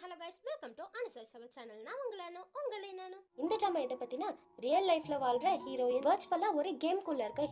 Hello guys, welcome to அனுசை சபை channel. நான் உங்களே நானும். இந்த ட்ராமா எதை பத்தினா ரியல் லைஃப்ல வாழ்ற ஹீரோயின் வர்ச்சுவலா ஒரு கேம்குள்ள இருக்க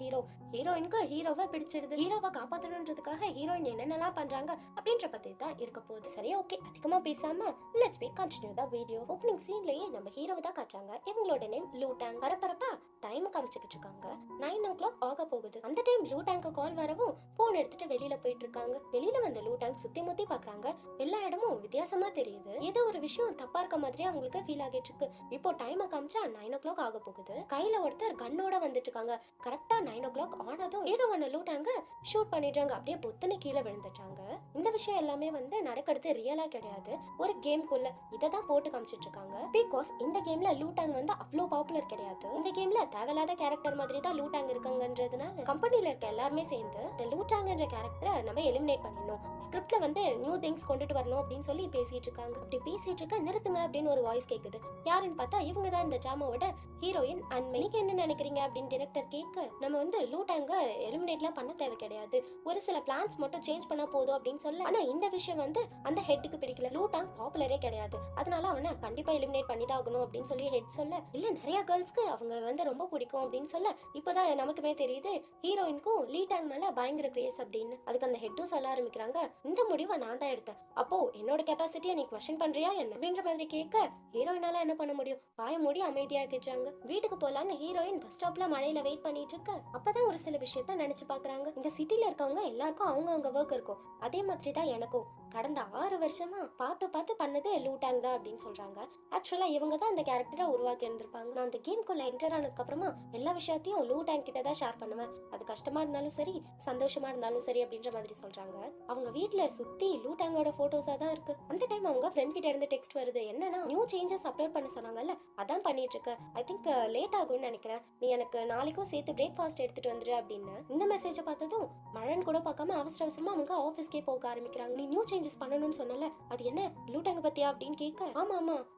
ஹீரோயினுக்கு ஹீரோவை பிடிச்சிடுது. ஹீரோவை காப்பாத்தணுன்றதுக்காக ஹீரோயின் என்னென்னலாம் பண்றாங்க அப்படின்ற பத்தி தான் இருக்க போகுது. சரி, ஓகே, அதிகமா பேசாம let's be continue the video. Opening சீன்லயே நம்ம ஹீரோவை தான் காட்டுறாங்க. இவங்களோட நேம் லூடாங். பரபரப்பா டைம் காமிச்சுக்கிட்டு இருக்காங்க. 9 o'clock ஆக போகுது. அந்த டைம் லூடாங்க்கு கால் வரவும் போன் எடுத்துட்டு வெளியில போயிட்டு இருக்காங்க. வெளியில வந்த லூடாங் சுத்தி முத்தி பாக்குறாங்க. எல்லா இடமும் வித்தியாசமா தெரியுது. ஏதோ ஒரு விஷயம் தப்பா இருக்க மாதிரி அவங்களுக்கு ஃபீல் ஆகிட்டு இருக்கு. இப்போ டைம் காமிச்சா 9 o'clock ஆக போகுது. கையில ஒருத்தர் கன்னோட வந்துட்டு இருக்காங்க. கரெக்டா 9 o'clock ஆனதும் ஹீரோவான லூடாங்க ஷூட் பண்ணிடுறாங்க. அப்படியே பொத்துன்னு கீழே விழுந்துட்டாங்க. இந்த விஷயம் எல்லாமே நடக்கிறது ரியலா கிடையாது, ஒரு கேம்குள்ள. இதை தான் போட்டு காமிச்சிட்டு இருக்காங்க. பிகாஸ் இந்த கேம்ல லூடாங் அவ்வளோ பாப்புலர் கிடையாது. இந்த கேம்ல தேவையில்லாத கேரக்டர் மாதிரி தான் லூடாங் இருக்காங்கன்றதுனால கம்பெனில இருக்க எல்லாருமே சேர்ந்து இந்த லூடாங்கன்ற கேரக்டரை நம்ம எலிமினேட் பண்ணிடணும், ஸ்கிரிப்ட்ல நியூ திங்ஸ் கொண்டுட்டு வரணும் அப்படின்னு சொல்லி பேசிட்டு இருக்காங்க. அப்படி பேசிட்டு இருக்க நிறுத்துங்க அப்படின்னு ஒரு வாய்ஸ் கேக்குது. யாருன்னு பார்த்தா இவங்க தான் இந்த ட்ராமாவோட ஹீரோயின் அன்மை. நீங்க என்ன நினைக்கிறீங்க அப்படின்னு டைரக்டர் கேட்க, நம்ம லூடாங்க எலிமினேட்லாம் பண்ண தேவை கிடையாது, ஒரு சில பிளான்ஸ் மட்டும் சேஞ்ச் பண்ணா போதும் அப்படின்னு சொல்ல. ஆனா இந்த விஷயம் அந்த ஹெட்டுக்கு பிடிக்கல. லூடாங் பாப்புலரே கிடையாது, அதனால அவனை கண்டிப்பா எலிமினேட் பண்ணி தான் ஆகணும் அப்படின்னு சொல்லி ஹெட் சொல்ல, இல்ல நிறைய கேர்ள்ஸ்க்கு அவங்க ரொம்ப பிடிக்கும் அப்படின்னு சொல்ல, இப்பதான் நமக்குமே தெரியுது ஹீரோயினுக்கும் லீடாங் மேல பயங்கர கிரேஸ் அப்படின்னு. அதுக்கு அந்த ஹெட்டும் சொல்ல ஆரம்பிக்கிறாங்க, இந்த முடிவை நான் தான் எடுத்தேன், அப்போ என்னோட கெப்பாசிட்டியை நீ கொஸ்டின் பண்றியா என்ன அப்படின்ற மாதிரி கேட்க, ஹீரோயினால என்ன பண்ண முடியும், வாய மூடி அமைதியா கேட்டாங்க. வீட்டுக்கு போலான்னு ஹீரோயின் பஸ் ஸ்டாப்ல மழையில வெயிட் பண்ணிட்டு இருக்க, அப்பதான் ஒரு சில விஷயத்த நினைச்சு பாக்குறாங்க. இந்த சிட்டில இருக்கவங்க எல்லாருக்கும் அவங்க ஒர்க் இருக்கும், அதே மாதிரி தான் எனக்கும் கடந்த 6 வருஷமா பார்த்து பண்ணது லூடாங் தான் அப்படின்னு சொல்றாங்க. ஆக்சுவலா இவங்க தான் அந்த கேரக்டரை உருவாக்கி இருந்திருப்பாங்க. நான் அந்த கேம்குள்ள என்டர் ஆனதுக்கு அப்புறமா எல்லா விஷயத்தையும் லூடாங் கிட்ட தான் ஷேர் பண்ணுவேன், அது கஷ்டமா இருந்தாலும் சரி சந்தோஷமா இருந்தாலும் சரி அப்படின்ற மாதிரி சொல்றாங்க. அவங்க வீட்டுல சுத்தி லூடாங்கோட போட்டோஸா தான் இருக்கு. அந்த டைம் அவங்க ஃப்ரெண்ட் கிட்ட இருந்து டெக்ஸ்ட் வருது, என்னன்னா நியூ சேஞ்சஸ் அப்லோட் பண்ண சொன்னாங்கல்ல, அதான் பண்ணிட்டு இருக்க, ஐ திங்க் லேட் ஆகும்னு நினைக்கிறேன், நீ எனக்கு நாளைக்கும் சேர்த்து பிரேக்ஃபாஸ்ட் எடுத்துட்டு வந்துரு அப்படின்னு. இந்த மெசேஜை பார்த்ததும் மழன் கூட பார்க்காம அவசர அவசரமா அவங்க ஆஃபீஸ்க்கே போக ஆரம்பிக்கிறாங்க. நீ நியூ சேஞ்சஸ் பண்ணணும்னு சொன்னல, அது என்ன லூடாங்க பத்தியா அப்படின்னு கேட்க, ஆமா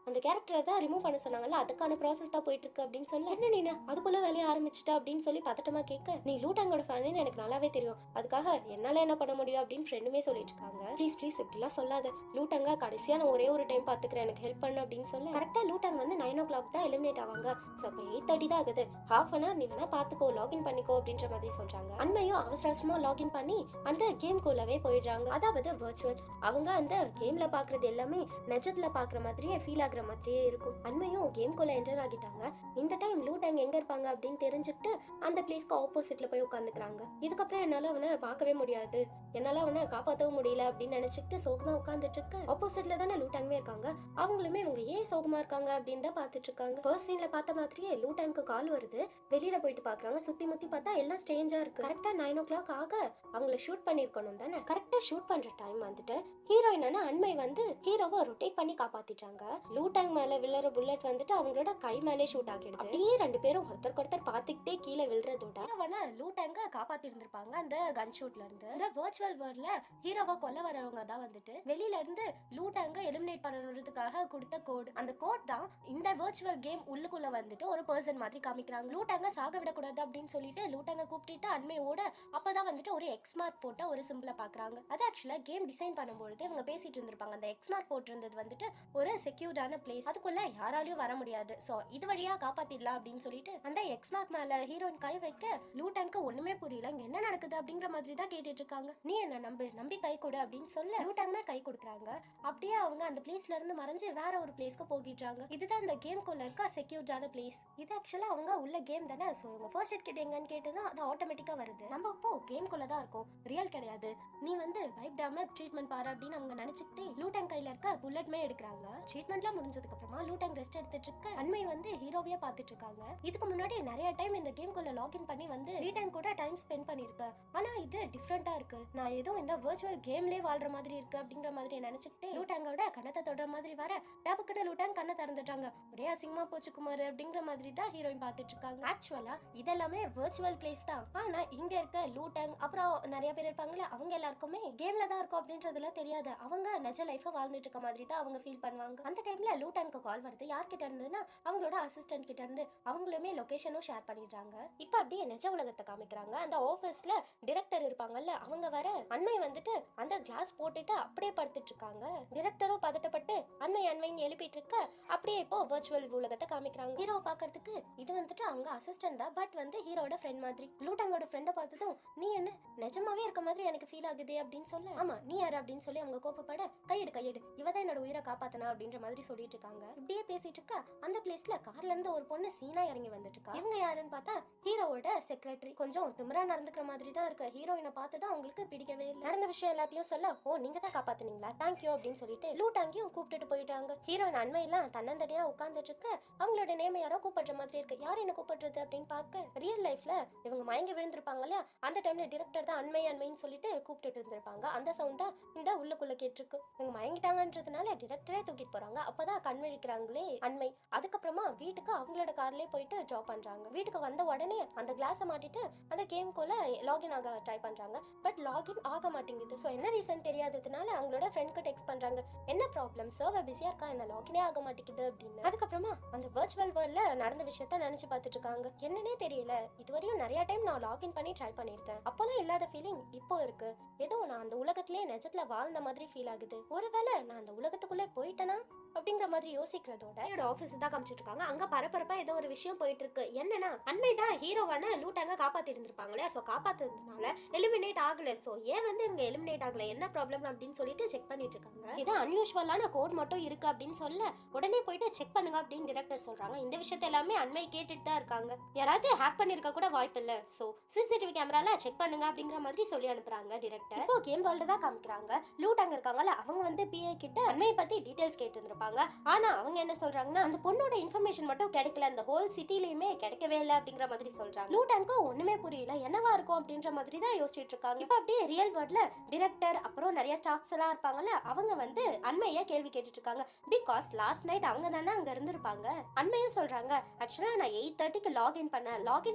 அந்த கேரக்டரை தான் ரிமூவ் பண்ண சொன்னாங்கல்ல, அதுக்கான ப்ராசஸ் தான் போயிட்டு இருக்கு அப்படின்னு சொல்ல, என்ன நீ அதுக்குள்ள வேலையை ஆரம்பிச்சிட்ட அப்படின்னு சொல்லி பதட்டமா கேட்க, நீ லூடாங்கோட ஃபேன் எனக்கு நல்லாவே தெரியும், அதுக்காக என்னால என்ன பண்ண முடியும் அப்படின்னு ஃப்ரெண்டுமே சொல்லிட்டு இருக்காங்க. ப்ளீஸ் இப்படிலாம் சொல்லாத, லூடாங்க கடைசியா நான் ஒரே ஒரு டைம் பாத்துக்கிறேன், எனக்கு ஹெல்ப் பண்ணு அப்படின்னு சொல்ல, கரெக்டா லூடாங் 9 o'clock தான் எலிமினேட் ஆவாங்க. சோ அப்ப 8:30 தான் ஆகுது, ஹாஃப் அன் ஹவர் நீ வேணா பாத்துக்கோ, லாகின் பண்ணிக்கோ அப்படின்ற மாதிரி சொல்றாங்க. அண்மையும் அவசர அவசரமா லாகின் பண்ணி அந்த கேம் குள்ளவே போயிடுறாங்க. அதாவது வர்ச்சுவல், அவங்க அந்த கேம்ல பாக்குறது எல்லாமே நிஜத்துல பாக்குற மாதிரியே ஃபீல் ஆகுற மாதிரியே இருக்கும். அண்மையும் கேம் குள்ள என்டர் ஆகிட்டாங்க. இந்த டைம் லூடாங் எங்க இருப்பாங்க அப்படின்னு தெரிஞ்சுட்டு அந்த பிளேஸ்க்கு ஆப்போசிட்ல போய் உட்காந்துக்கிறாங்க. இதுக்கப்புறம் என்னால அவனை பார்க்கவே முடியாது, என்னால அவனை காப்பாற்றவும் முடியல அப்படின்னு நினைச்சிட்டு சோகமா உட்காந்துட்டு இருக்க, ஆப்போசிட்ல தானே லூடாங்குமே இருக்காங்க, அவங்களுமே இவங்க ஏன் சோகமா இருக்காங்க அப்படின்னு தான் பாத்துட்டு இருக்காங்க. ஃபர்ஸ்ட் சீன்ல பார்த்த மாதிரியே லூடாங்க்கு கால் வருது, வெளியில போயிட்டு பாக்குறாங்க. சுத்தி முத்தி பார்த்தா எல்லாம் ஸ்ட்ரேஞ்சா இருக்கு. கரெக்டா 9 o'clock ஆக அவங்கள ஷூட் பண்ணிருக்கணும் தானே. கரெக்டா ஷூட் பண்ற டைம் ஹீரோயினான அண்மை ஹீரோவை ரொட்டேட் பண்ணி காப்பாத்திட்டாங்க. லூடாங் மேல விழுற புல்லட் அவங்களோட கை மேலே ஷூட் ஆகிடுது. அப்படியே ரெண்டு பேரும் ஒருத்தர் பார்த்துக்கிட்டே கீழே விழுறதோட லூடாங்க காப்பாத்தி இருந்திருப்பாங்க அந்த கன் ஷூட்ல இருந்து. இந்த வர்ச்சுவல் வேர்ல்ட்ல ஹீரோவை கொல்ல வரவங்க தான் வெளியில இருந்து லூடாங்க எலிமினேட் பண்ணணுன்றதுக்காக கொடுத்த கோட். அந்த கோட் தான் இந்த வர்ச்சுவல் கேம் உள்ளுக்குள்ள ஒரு பர்சன் மாதிரி காமிக்கிறாங்க. லூடாங்க சாக விடக்கூடாது அப்படின்னு சொல்லிட்டு லூடாங்க கூப்பிட்டு அண்மையோட அப்பதான் ஒரு எக்ஸ் மார்க் போட்ட ஒரு சிம்பிளை பாக்குறாங்க. அது ஆக்சுவலா கேம் டிசைன் பண்ணும்போது இவங்க பேசிட்டு இருந்திருப்பாங்க. அந்த எக்ஸ் மார்க் போட்டிருந்தது ஒரு செக்யூர்டான பிளேஸ், அதுக்குள்ள யாராலையும் வர முடியாது, சோ இது வழியா காப்பாத்திடலாம் அப்படின்னு சொல்லிட்டு அந்த எக்ஸ் மார்க் மேல ஹீரோயின் கை வைக்க லூடாங்க்கு ஒண்ணுமே புரியல, இங்க என்ன நடக்குது அப்படிங்கிற மாதிரி தான் கேட்டுட்டு இருக்காங்க. நீ என்ன நம்பி கை கொடு அப்படின்னு சொல்ல லூடாங்னா கை கொடுக்குறாங்க. அப்படியே அவங்க அந்த பிளேஸ்ல இருந்து மறைஞ்சு வேற ஒரு பிளேஸ்க்கு போகிட்டாங்க. இதுதான் அந்த கேம் குள்ள இருக்க செக்யூர்டான பிளேஸ். இது ஆக்சுவலா அவங்க உள்ள கேம் தானே, சோ அவங்க ஃபர்ஸ்ட் எய்ட் கிட் எங்கன்னு கேட்டதும் அது ஆட்டோமேட்டிக்கா வருது. நம்ம இப்போ கேம் குள்ள தான் இருக்கோம், ரியல் கிடையாது, நீ பயப்படாம ட்ரீட்மெண்ட் பாரு அப்படின்னு அவங்க நினைச்சுக்கிட்டே லூடாங் கையில இருக்க புல்லட்மே எடுக்கிறாங்க. ட்ரீட்மெண்ட்லாம் முடிஞ்சதுக்கு அப்புறமா லூடாங் ரெஸ்ட் எடுத்துட்டு இருக்க அண்மை ஹீரோவையே பார்த்துட்டு இருக்காங்க. இதுக்கு முன்னாடி நிறைய டைம் இந்த கேம் குள்ள லாகின் பண்ணி லூடாங் கூட டைம் ஸ்பெண்ட் பண்ணிருக்கேன், ஆனா இது டிஃபரெண்டா இருக்கு, நான் ஏதோ இந்த வர்ச்சுவல் கேம்லயே வாழ்ற மாதிரி இருக்கு அப்படிங்கிற மாதிரி நினைச்சுக்கிட்டே லூடாங்கோட கண்ணத்தை தொடர மாதிரி வர டேபுக்கிட்ட லூடாங் கண்ணை திறந்துட்டாங்க. ஒரே அசிங்கமா போச்சு குமார் அப்படிங்கிற மாதிரி தான் ஹீரோயின் பார்த்துட்டு இருக்காங்க. ஆக்சுவலா இதெல்லாமே வர்ச்சுவல் பிளேஸ் தான், ஆனா இங்க இருக்க லூடாங் அப்புறம் நிறைய பேர் இருப்பாங்களே அவங்க எல்லாருக்குமே கேம்ல தான் இருக்கும் அப்படின்றதுல தெரியாது, அவங்க நிஜ லைஃப் லைஃபை வாழ்ந்துட்டு இருக்க மாதிரி தான் அவங்க ஃபீல் பண்ணுவாங்க. அந்த டைம்ல லூட்டாங்க்கு கால் வருது. யார்கிட்ட இருந்ததுன்னா அவங்களோட அசிஸ்டன்ட் கிட்ட இருந்து. அவங்களுமே லொகேஷனும் ஷேர் பண்ணிடுறாங்க. இப்போ அப்படியே நிஜ உலகத்தை காமிக்கிறாங்க. அந்த ஆஃபீஸ்ல டைரக்டர் இருப்பாங்கல்ல, அவங்க வர அண்மை வந்துட்டு அந்த கிளாஸ் போட்டுட்டு அப்படியே படுத்துட்டு இருக்காங்க. டைரக்டரும் பதட்டப்பட்டு அண்மைன்னு எழுப்பிட்டு இருக்க அப்படியே இப்போ வர்ச்சுவல் உலகத்தை காமிக்கிறாங்க. ஹீரோ பாக்குறதுக்கு இது வந்துட்டு அவங்க அசிஸ்டன்ட் தான், பட் வந்து ஹீரோட ஃப்ரெண்ட் மாதிரி. லூட்டாங்கோட ஃப்ரெண்டை பார்த்ததும் நீ என்ன நிஜமாவே இருக்க மாதிரி எனக்கு ஃபீல் ஆகுது அப்படின்னு சொல்ல, ஆமா நீ யாரு அப்படின்னு சொல்லி அவங்க கோப்பப்பட, கையெடு இவதான் என்னோட உயிரை காப்பாத்தனா அப்படின்ற மாதிரி சொல்லிட்டு இருக்காங்க. இப்படியே பேசிட்டு இருக்க அந்த பிளேஸ்ல கார்ல இருந்து ஒரு பொண்ணு சீனா இறங்கி வந்துட்டு இருக்கா. இவங்க யாருன்னு பார்த்தா ஹீரோவோட செக்ரட்டரி. கொஞ்சம் திமிரா நடந்துக்கிற மாதிரி தான் இருக்கு. ஹீரோயினை பார்த்ததும் அவங்களுக்கு பிடிக்கவே இல்லை. நடந்த விஷயம் எல்லாத்தையும் சொல்ல, ஓ நீங்க தான் காப்பாத்துனீங்களா, தேங்க்யூ அப்படின்னு சொல்லிட்டு லூட்டாங்கியும் கூப்பிட்டுட்டு போயிட்டாங்க. ஹீரோயின் அண்மையெல்லாம் தன்னந்தனியா உட்கார்ந்துட்டு இருக்க அவங்களோட நேம யாரோ கூப்பிடுற மாதிரி இருக்கு. யார் என்ன கூப்பிடுறது அப்படின்னு பார்க்க ரியல் லைஃப்ல இவங்க மயங்கி விழுந்திருப்பாங்க இல்லையா, அந்த டைம்ல டிரெக்டர் தான் அண்மைன்னு சொல்லிட்டு கூப்பிட்டு இருந்திருப்பாங்க. அந்த சவுண்ட் தான் இந்த உள்ளுக்குள்ள கேட்டிருக்கு. இவங்க மயங்கிட்டாங்கன்றதுனால டிரெக்டரே தூக்கிட்டு போறாங்க. அப்பதான் கண் விழிக்கிறாங்களே அண்மை. அதுக்கப்புறமா வீட்டுக்கு அவங்களோட கார்லயே போயிட்டு ஜாப் பண்றாங்க. வீட்டுக்கு வந்த உடனே அந்த கிளாஸை மாட்டிட்டு அந்த கேம்குள்ள லாகின் ஆக ட்ரை பண்றாங்க. பட் லாகின் ஆக மாட்டேங்குது. ஸோ என்ன ரீசன் தெரியாததுனால அவங்களோட ஃப்ரெண்ட்க்கு டெக்ஸ்ட் பண்றாங்க, என்ன ப்ராப்ளம், சர்வர் பிஸியா இருக்கா, என்ன லாகினே ஆக மாட்டேங்குது அப்படின்னு. அதுக்கப்புறமா அந்த வர்ச்சுவல் வேர்ல்ட்ல நடந்த விஷயத்த நினைச்சு பார்த்துட்டு இருக்காங்க. என்னன்னே தெரியல, இதுவரையும் நிறைய டைம் நான் லாகின் பண்ணி ட்ரை பண்ணிருக்கேன். அப்போலாம் இல்லாத ஃபீலிங் இப்போ இருக்கு. ஏதோ நான் அந்த உலகத்திலேயே நிஜத்துல வாழ்ந்த மாதிரி ஃபீல் ஆகுது. ஒருவேளை நான் அந்த உலகத்துக்குள்ளே போயிட்டேனா அப்படிங்கிற மாதிரி யோசிக்கிறதோட என்னோட ஆஃபீஸ் தான் காமிச்சிட்டு இருக்காங்க. அங்க பரபரப்பா ஏதோ ஒரு விஷயம் போயிட்டு இருக்கு. என்னன்னா அண்மைதான் ஹீரோவான லூட்டாங்க காப்பாத்தி இருந்திருப்பாங்களே, சோ காப்பாத்துறதுனால எலிமினேட் ஆகல. சோ ஏன் வந்து இவங்க எலிமினேட் ஆகல, என்ன ப்ராப்ளம் அப்படின்னு சொல்லிட்டு செக் பண்ணிட்டு இருக்காங்க. இது அன்யூஷுவலான கோட் மட்டும் இருக்கு அப்படின்னு சொல்ல, உடனே போயிட்டு செக் பண்ணுங்க அப்படின்னு டைரக்டர் சொல்றாங்க. இந்த விஷயத்த எல்லாமே அண்மை கேட்டுட்டு தான் இருக்காங்க. யாராவது ஹேக் பண்ணிருக்க கூட வாய்ப்பு இல்ல, சோ சிசிடிவி கேமரால செக் பண்ணுங்க அப்படிங்கிற மாதிரி சொல்லி அனுப்புறாங்க டைரக்டர். இப்போ கேம் வேர்ல்டு தான் காமிக்கிறாங்க. லூட்டாங்க இருக்காங்கல்ல, அவங்க வந்து பிஏ கிட்ட அண்மையை பத்தி டீடைல்ஸ் கேட்டு இருந்திருப்பாங்க. ஆனா அவங்க என்ன சொல்றாங்கன்னா, அந்த பொண்ணோட இன்ஃபர்மேஷன் மட்டும் கிடைக்கல, அந்த ஹோல் சிட்டிலயுமே கிடைக்கவே இல்லை அப்படிங்கிற மாதிரி சொல்றாங்க. லூட்டாங்க ஒண்ணுமே புரியல, என்னவா இருக்கும் அப்படின்ற மாதிரி தான் யோசிச்சுட்டு இருக்காங்க. இப்போ அப்படியே ரியல் வேர்ல்ட்ல டைரக்டர் அப்புறம் நிறைய ஸ்டாஃப்ஸ் எல்லாம் இருப்பாங்கல்ல, அவங்க வந்து அண்மையை கேள்வி கேட்டுட்டு இருக்காங்க. பிகாஸ் லாஸ்ட் நைட் அவங்க தானே அங்க இருந்திருப்பாங்க. அண்மையும் சொல்றாங்க, ஆக்சுவலா நான் 8:30க்கு லாகின்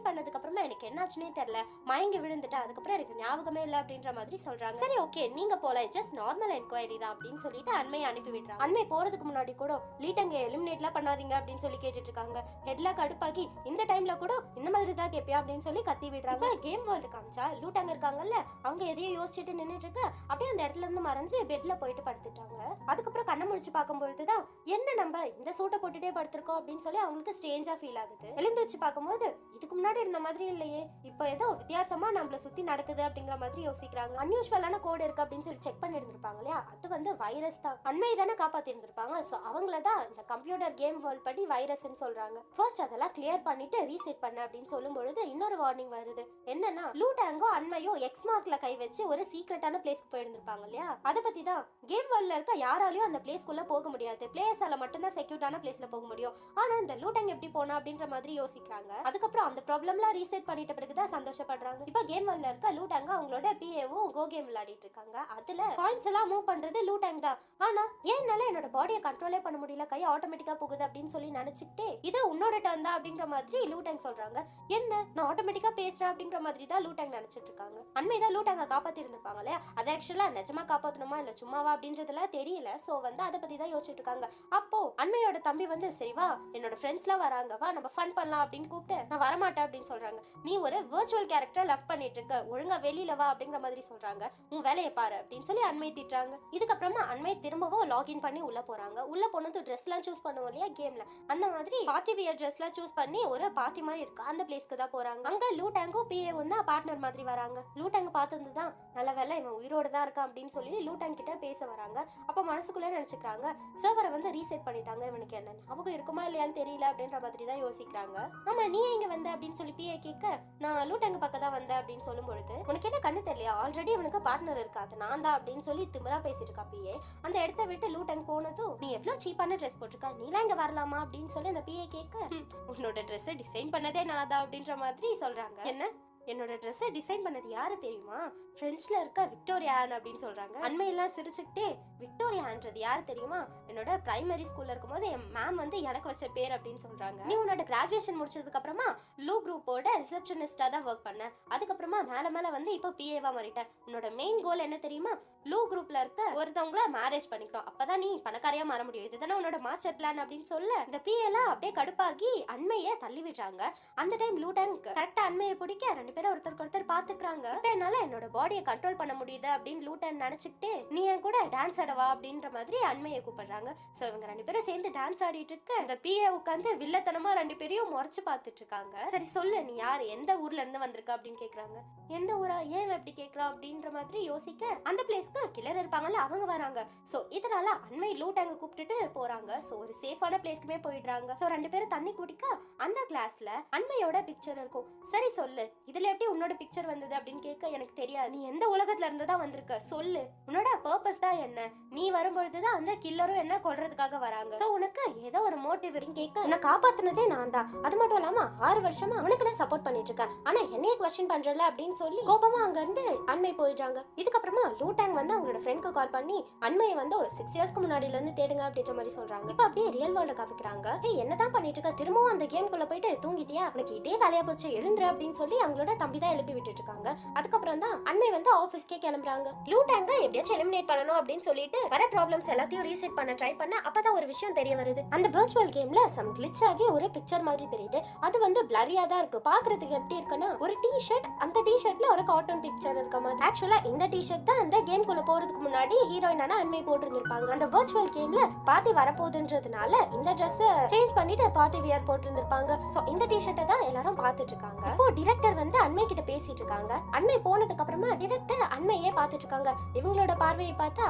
பண்ணதுக்கு அப்புறமா எனக்கு என்னாச்சுன்னே தெரியல, மயங்கி விழுந்துட்டேன், அதுக்கப்புறம் எனக்கு ஞாபகமே இல்லை அப்படின்ற மாதிரி சொல்றாங்க. சரி ஓகே நீங்க போல, ஜஸ்ட் நார்மல் என்கொயரி தான் அப்படின்னு சொல்லிட்டு அண்மையை அனுப்பி விடுறாங்க. அண்மை போறதுக்கு முன்னாடி கூட லீட்டங்க எலிமினேட்லாம் பண்ணாதீங்க அப்படின்னு சொல்லி கேட்டுட்டு இருக்காங்க. ஹெட்ல கடுப்பாக்கி இந்த டைம்ல கூட இந்த மாதிரி தான் கேப்பியா அப்படின்னு சொல்லி கத்தி விடுறாங்க. கேம் வேர்ல்டு காமிச்சா லூட்டாங்க இருக்காங்கல்ல, அவங்க எதையும் யோசிச்சுட்டு நின்னுட்டு இருக்க அப்படியே அந்த இடத்துல இருந்து மறைஞ்சு பெட்ல போயிட்டு படுத்துட்டாங்க. அதுக்கப்புறம் கண்ணை முடிச்சு பார்க்கும்போதுதான் என்ன நம்ம இந்த சூட்டை போட்டுட்டே படுத்திருக்கோம் அப்படின்னு சொல்லி அவங்களுக்கு ஸ்ட்ரேஞ்சா ஃபீல் ஆகுது. எழுந்து வச்சு பார்க்கும்போது இதுக்கு முன்னாடி இருந்த மாதிரி இல்லையே, இப்போ ஏதோ வித்தியாசமா நம்மள சுத்தி நடக்குது அப்படிங்கிற மாதிரி யோசிக்கிறாங்க. அன்யூஷுவலான கோடு இருக்கு அப்படின்னு சொல்லி செக் பண்ணி இருந்திருப்பாங்க இல்லையா, அது வந்து வைரஸ் தான். அண்மை தானே காப்பாத்தி இருந்திருப்பாங்க. சோ அவங்கள தான் இந்த கம்ப்யூட்டர் கேம் வேர்ல்ட் படி வைரஸ்ன்னு சொல்றாங்க. ஃபர்ஸ்ட் அதெல்லாம் கிளியர் பண்ணிட்டு ரீசெட் பண்ண அப்படின்னு சொல்லும் பொழுது இன்னொரு வார்னிங் வருது. என்னன்னா லூட்டாங்கோ அண்மையோ எக்ஸ் மார்க்ல கை வச்சு ஒரு சீக்ரெட்டான பிளேஸ்க்கு போயிருந்திருப்பாங்க இல்லையா, அதை பத்தி தான். கேம் வேர்ல்ட்ல இருக்க யாராலையும் அந்த பிளேஸ்க்குள்ள போக முடியாது, பிளேயர்ஸால மட்டும்தான் செக்யூர்டான பிளேஸ்ல போக முடியும். ஆனா இந்த லூட்டாங்க எப்படி போனா அப்படின்ற மாதிரி யோசிக்கிறாங்க. அதுக்கப்புறம் அந்த ப்ராப்ளம்லாம் ரீசெட் பண்ணிட்ட பிறகுதான் சந்தோஷப்படுறாங்க. இப்போ கேம் வேர்ல்ட்ல இருக்க லூட்டாங்க அவங்களோட பிஏவும் கோ கேம் விளையாடிட்டு இருக்காங்க. அதுல காயின்ஸ் எல்லாம் மூவ் பண்றது லூட்டாங் தான். ஆனா ஏன்னால என்னோட பாடியை கண்ட்ரோலே பண்ண முடியல, கை ஆட்டோமேட்டிக்கா போகுது அப்படின்னு சொல்லி நினைச்சுக்கிட்டே இது உன்னோட டர்ன் தான் அப்படிங்கிற மாதிரி லூட்டாங் சொல்றாங்க. என்ன நான் ஆட்டோமேட்டிக்கா பேசுறேன் அப்படிங்கிற மாதிரி தான் லூட்டாங் நினைச்சிட்டு இருக்காங்க. அண்மைதான் லூட்டாங்க காப்பாத்தி இருந்திருப்பாங்க இல்லையா, அது ஆக்சுவலா நிஜமா காப்பாத்தணுமா இல்ல சும்மாவா அப்படின்றதுல தெரியல. சோ வந்து அதை பத்தி தான் யோசிச்சுட்டு இருக்காங்க. அப்போ அண்மையோட தம்பி வந்து சரி வா என்னோட ஃப்ரெண்ட்ஸ்லாம் வராங்க, வா நம்ம ஃபன் பண்ணலாம் அப்படின்னு கூப்பிட்டு நான் வரமாட்டேன் அப்படின்னு சொல்றாங்க. நீ ஒரு வர்ச்சுவல் கேரக்டர் லவ் பண்ணிட்டு இருக்க, ஒழுங்கா வெளியில வா அப்படிங்கிற மாதிரி சொல்றாங்க. உன் வேலையை பாரு அப்படின்னு சொல்லி அண்மை திட்டுறாங்க. இதுக்கப்புறமா அண்மை திரும்பவும் லாகின் பண்ணி உள்ள போறாங்க. உள்ள போனது ட்ரெஸ்லாம் சூஸ் பண்ணுவோம் இல்லையா கேம்ல, அந்த மாதிரி பார்ட்டி வியர் ட்ரெஸ்லாம் சூஸ் பண்ணி ஒரு பார்ட்டி மாதிரி இருக்கு அந்த பிளேஸ்க்கு தான் போறாங்க. அங்க லூட்டாங்கோ பிஏவும் தான் பார்ட்னர் மாதிரி வராங்க. லூட்டாங்க பார்த்தது தான் நல்ல வேலை இவன் உயிரோடு தான் இருக்கான் அப்படின்னு சொல்லி லூட்டாங் கிட்ட பேச வராங்க. அப்ப மனசுக்குள்ளே நினைச்சுக்கிறாங்க, சர்வரை வந்து ரீசெட் பண்ணிட்டாங்க, இவனுக்கு என்ன ஞாபகம் இருக்குமா இல்லையான்னு தெரியல அப்படின்ற மாதிரி தான் யோசிக்கிறாங்க. ஆமா நீ எங்க வந்த அப்படின்னு சொல்லி பிஏ கேட்க, நான் லூட்டாங்க பக்கம் தான் வந்தேன் அப்படின்னு சொல்லும் பொழுது, உனக்கு என்ன கண்ணு தெரியல, ஆல்ரெடி இவனுக்கு பார்ட்னர் இருக்காது நான் தான் அப்படின்னு சொல்லி திமிரா பேசிட்டு இருக்கா பிஏ. அந்த இடத்த விட்டு லூட்டாங் போனதும், நீ எவ்வளவு சீப்பான ட்ரெஸ் போட்டிருக்கா, நீலாம் இங்க வரலாமா அப்படின்னு சொல்லி அந்த பிஏ கேட்க, உன்னோட ட்ரெஸ் டிசைன் பண்ணதே நான் தான் அப்படின்ற மாதிரி சொல்றாங்க. என்ன என்னோட ட்ரெஸ்ஸை டிசைன் பண்ணது யாரு தெரியுமா, பிரெஞ்ச்ல இருக்க விக்டோரியா ஆன் அப்படின்னு சொல்றாங்க. அண்மையெல்லாம் சிரிச்சுக்கிட்டே, விக்டோரியா ஆன்றது யாரு தெரியுமா, என்னோட பிரைமரி ஸ்கூல்ல இருக்கும்போது என் மேம் வந்து எனக்கு வச்ச பேர் அப்படின்னு சொல்றாங்க. நீ உன்னோட கிராஜுவேஷன் முடிச்சதுக்கு அப்புறமா லூ குரூப்போட ரிசப்ஷனிஸ்டா தான் ஒர்க் பண்ண, அதுக்கப்புறமா மேல மேல வந்து இப்போ பிஏவா மாறிட்டேன். உன்னோட மெயின் கோல் என்ன தெரியுமா, லூ குரூப்ல இருக்க ஒருத்தவங்கள மேரேஜ் பண்ணிக்கணும், அப்பதான் நீ பணக்காரியா மாற முடியும், இதுதானே உன்னோட மாஸ்டர் பிளான் அப்படின்னு சொல்ல இந்த பி எல்லாம் அப்படியே கடுப்பாகி அண்மையை தள்ளி விடுறாங்க. அந்த டைம் லூ டேங் கரெக்டா அண்மையை பிடிக்க 2 பேரும் ஒருத்தருக்கு ஒருத்தர் பாத்துக்கிறாங்க. என்னால என்னோட பாடியை கண்ட்ரோல் பண்ண முடியுது அப்படின்னு லூ டேங் நினைச்சுக்கிட்டு நீ என் கூட டான்ஸ் ஆடவா அப்படின்ற மாதிரி அண்மையை கூப்பிடுறாங்க. சோ இவங்க 2 பேரும் சேர்ந்து டான்ஸ் ஆடிட்டு இருக்க இந்த பிஏ உட்காந்து வில்லத்தனமா 2 பேரையும் முறைச்சு பாத்துட்டு இருக்காங்க. சரி சொல்லு, நீ யாரு, எந்த ஊர்ல இருந்து வந்திருக்க அப்படின்னு கேக்குறாங்க. எந்த ஊரா, ஏன் எப்படி கேக்குறான் அப்படின்ற மாதிரி யோசிக்க அந்த பிளேஸ்க்கு கிளர் இருப்பாங்கல்ல அவங்க வராங்க. சோ இதனால அண்மை லூ டேங்க கூப்பிட்டுட்டு போறாங்க. சோ ஒரு சேஃபான பிளேஸ்க்குமே போயிடுறாங்க. சோ 2 பேரும் தண்ணி குடிக்க அந்த கிளாஸ்ல அண்மையோட பிக்சர் இருக்கும். சரி சொல்லு, இதுல எப்படி உன்னோட பிக்சர் வந்தது அப்படின்னு கேட்க எனக்கு தெரியாது, நீ எந்த உலகத்துல இருந்து தான் வந்திருக்க, சொல்லு உன்னோட பர்பஸ் தான் என்ன, நீ வரும்பொழுதுதான் அந்த கில்லரும் என்ன கொல்றதுக்காக வராங்க, சோ உனக்கு ஏதோ ஒரு மோட்டிவ் கேட்க உன்னை காப்பாத்துனதே நான் தான், அது மட்டும் இல்லாம 6 வருஷமா உனக்கு நான் சப்போர்ட் பண்ணிட்டு இருக்கேன், ஆனா என்னைய क्वेश्चन பண்றல அப்படின்னு சொல்லி கோபமா அங்க இருந்து அண்மை போயிடுறாங்க. இதுக்கப்புறமா லூ டேங் வந்து அவங்களோட ஃப்ரெண்ட்க்கு கால் பண்ணி அண்மையை வந்து 6 இயர்ஸ்க்கு முன்னாடில இருந்து தேடுங்க அப்படின்ற மாதிரி சொல்றாங்க. இப்ப அப்படியே ரியல் வேர்ல்ட காமிக்கிறாங்க. ஏய் என்னதான் பண்ணிட்டு இருக்க, திரும்பவும் அந்த கேம்குள்ள போயிட்டு தூங்கிட்டியா, உனக்கு இதே வேலையா போச்சு, எழுந்துரு அப்படின்னு சொல்லி அவங்களோட தம்பி தான் எழுப்பி விட்டுட்டு இருக்காங்க. அதுக்கப்புறம் தான் அண்மை வந்து ஆபீஸ்க்கே கிளம்புறாங்க. லூ டேங்க எப்படியாச்சும் எலிமினேட் பண்ணணும் அப்படின்னு சொல்லிட்டு வர ப்ராப்ளம்ஸ் எல்லாத்தையும் ரீசெட் பண்ண ட்ரை பண்ண அப்பதான் ஒரு விஷயம் தெரிய வருது. அந்த விர்ச்சுவல் கேம்ல சம் கிளிட்ச் ஆகி ஒரு பிக்சர் மாதிரி தெரியுது. அது வந்து பிளரியா தான் இருக்கு. பாக்குறதுக்கு எப்படி இருக்குன்னா ஒரு டி-ஷர்ட், அந்த டி-ஷர்ட்ல ஒரு கார்ட்டூன் பிக்சர் இருக்க மாதிரி. ஆக்சுவலா இந்த டி-ஷர்ட் தான் அந்த கேம்குள்ள போறதுக்கு முன்னாடி ஹீரோயினான அண்மை போட்டிருந்திருப்பாங்க. அந்த விர்ச்சுவல் கேம்ல பார்ட்டி வரப்போகுதுன்றதுனால இந்த ட்ரெஸ் சேஞ்ச் பண்ணிட்டு பார்ட்டி வியர் போட்டிருந்திருப்பாங்க. சோ இந்த டி-ஷர்ட்டை தான் எல்லாரும் பார்த்துட்டு இருக்காங்க. இப்போ டைரக்டர் வந்து அண்மை கிட்ட பேசிட்டு இருக்காங்க. அண்மை போனதுக்கு அப்புறமா டைரக்டர் அண்மையே பார்த்துட்டு இருக்காங்க. இவங்களோட பார்வையை பார்த்து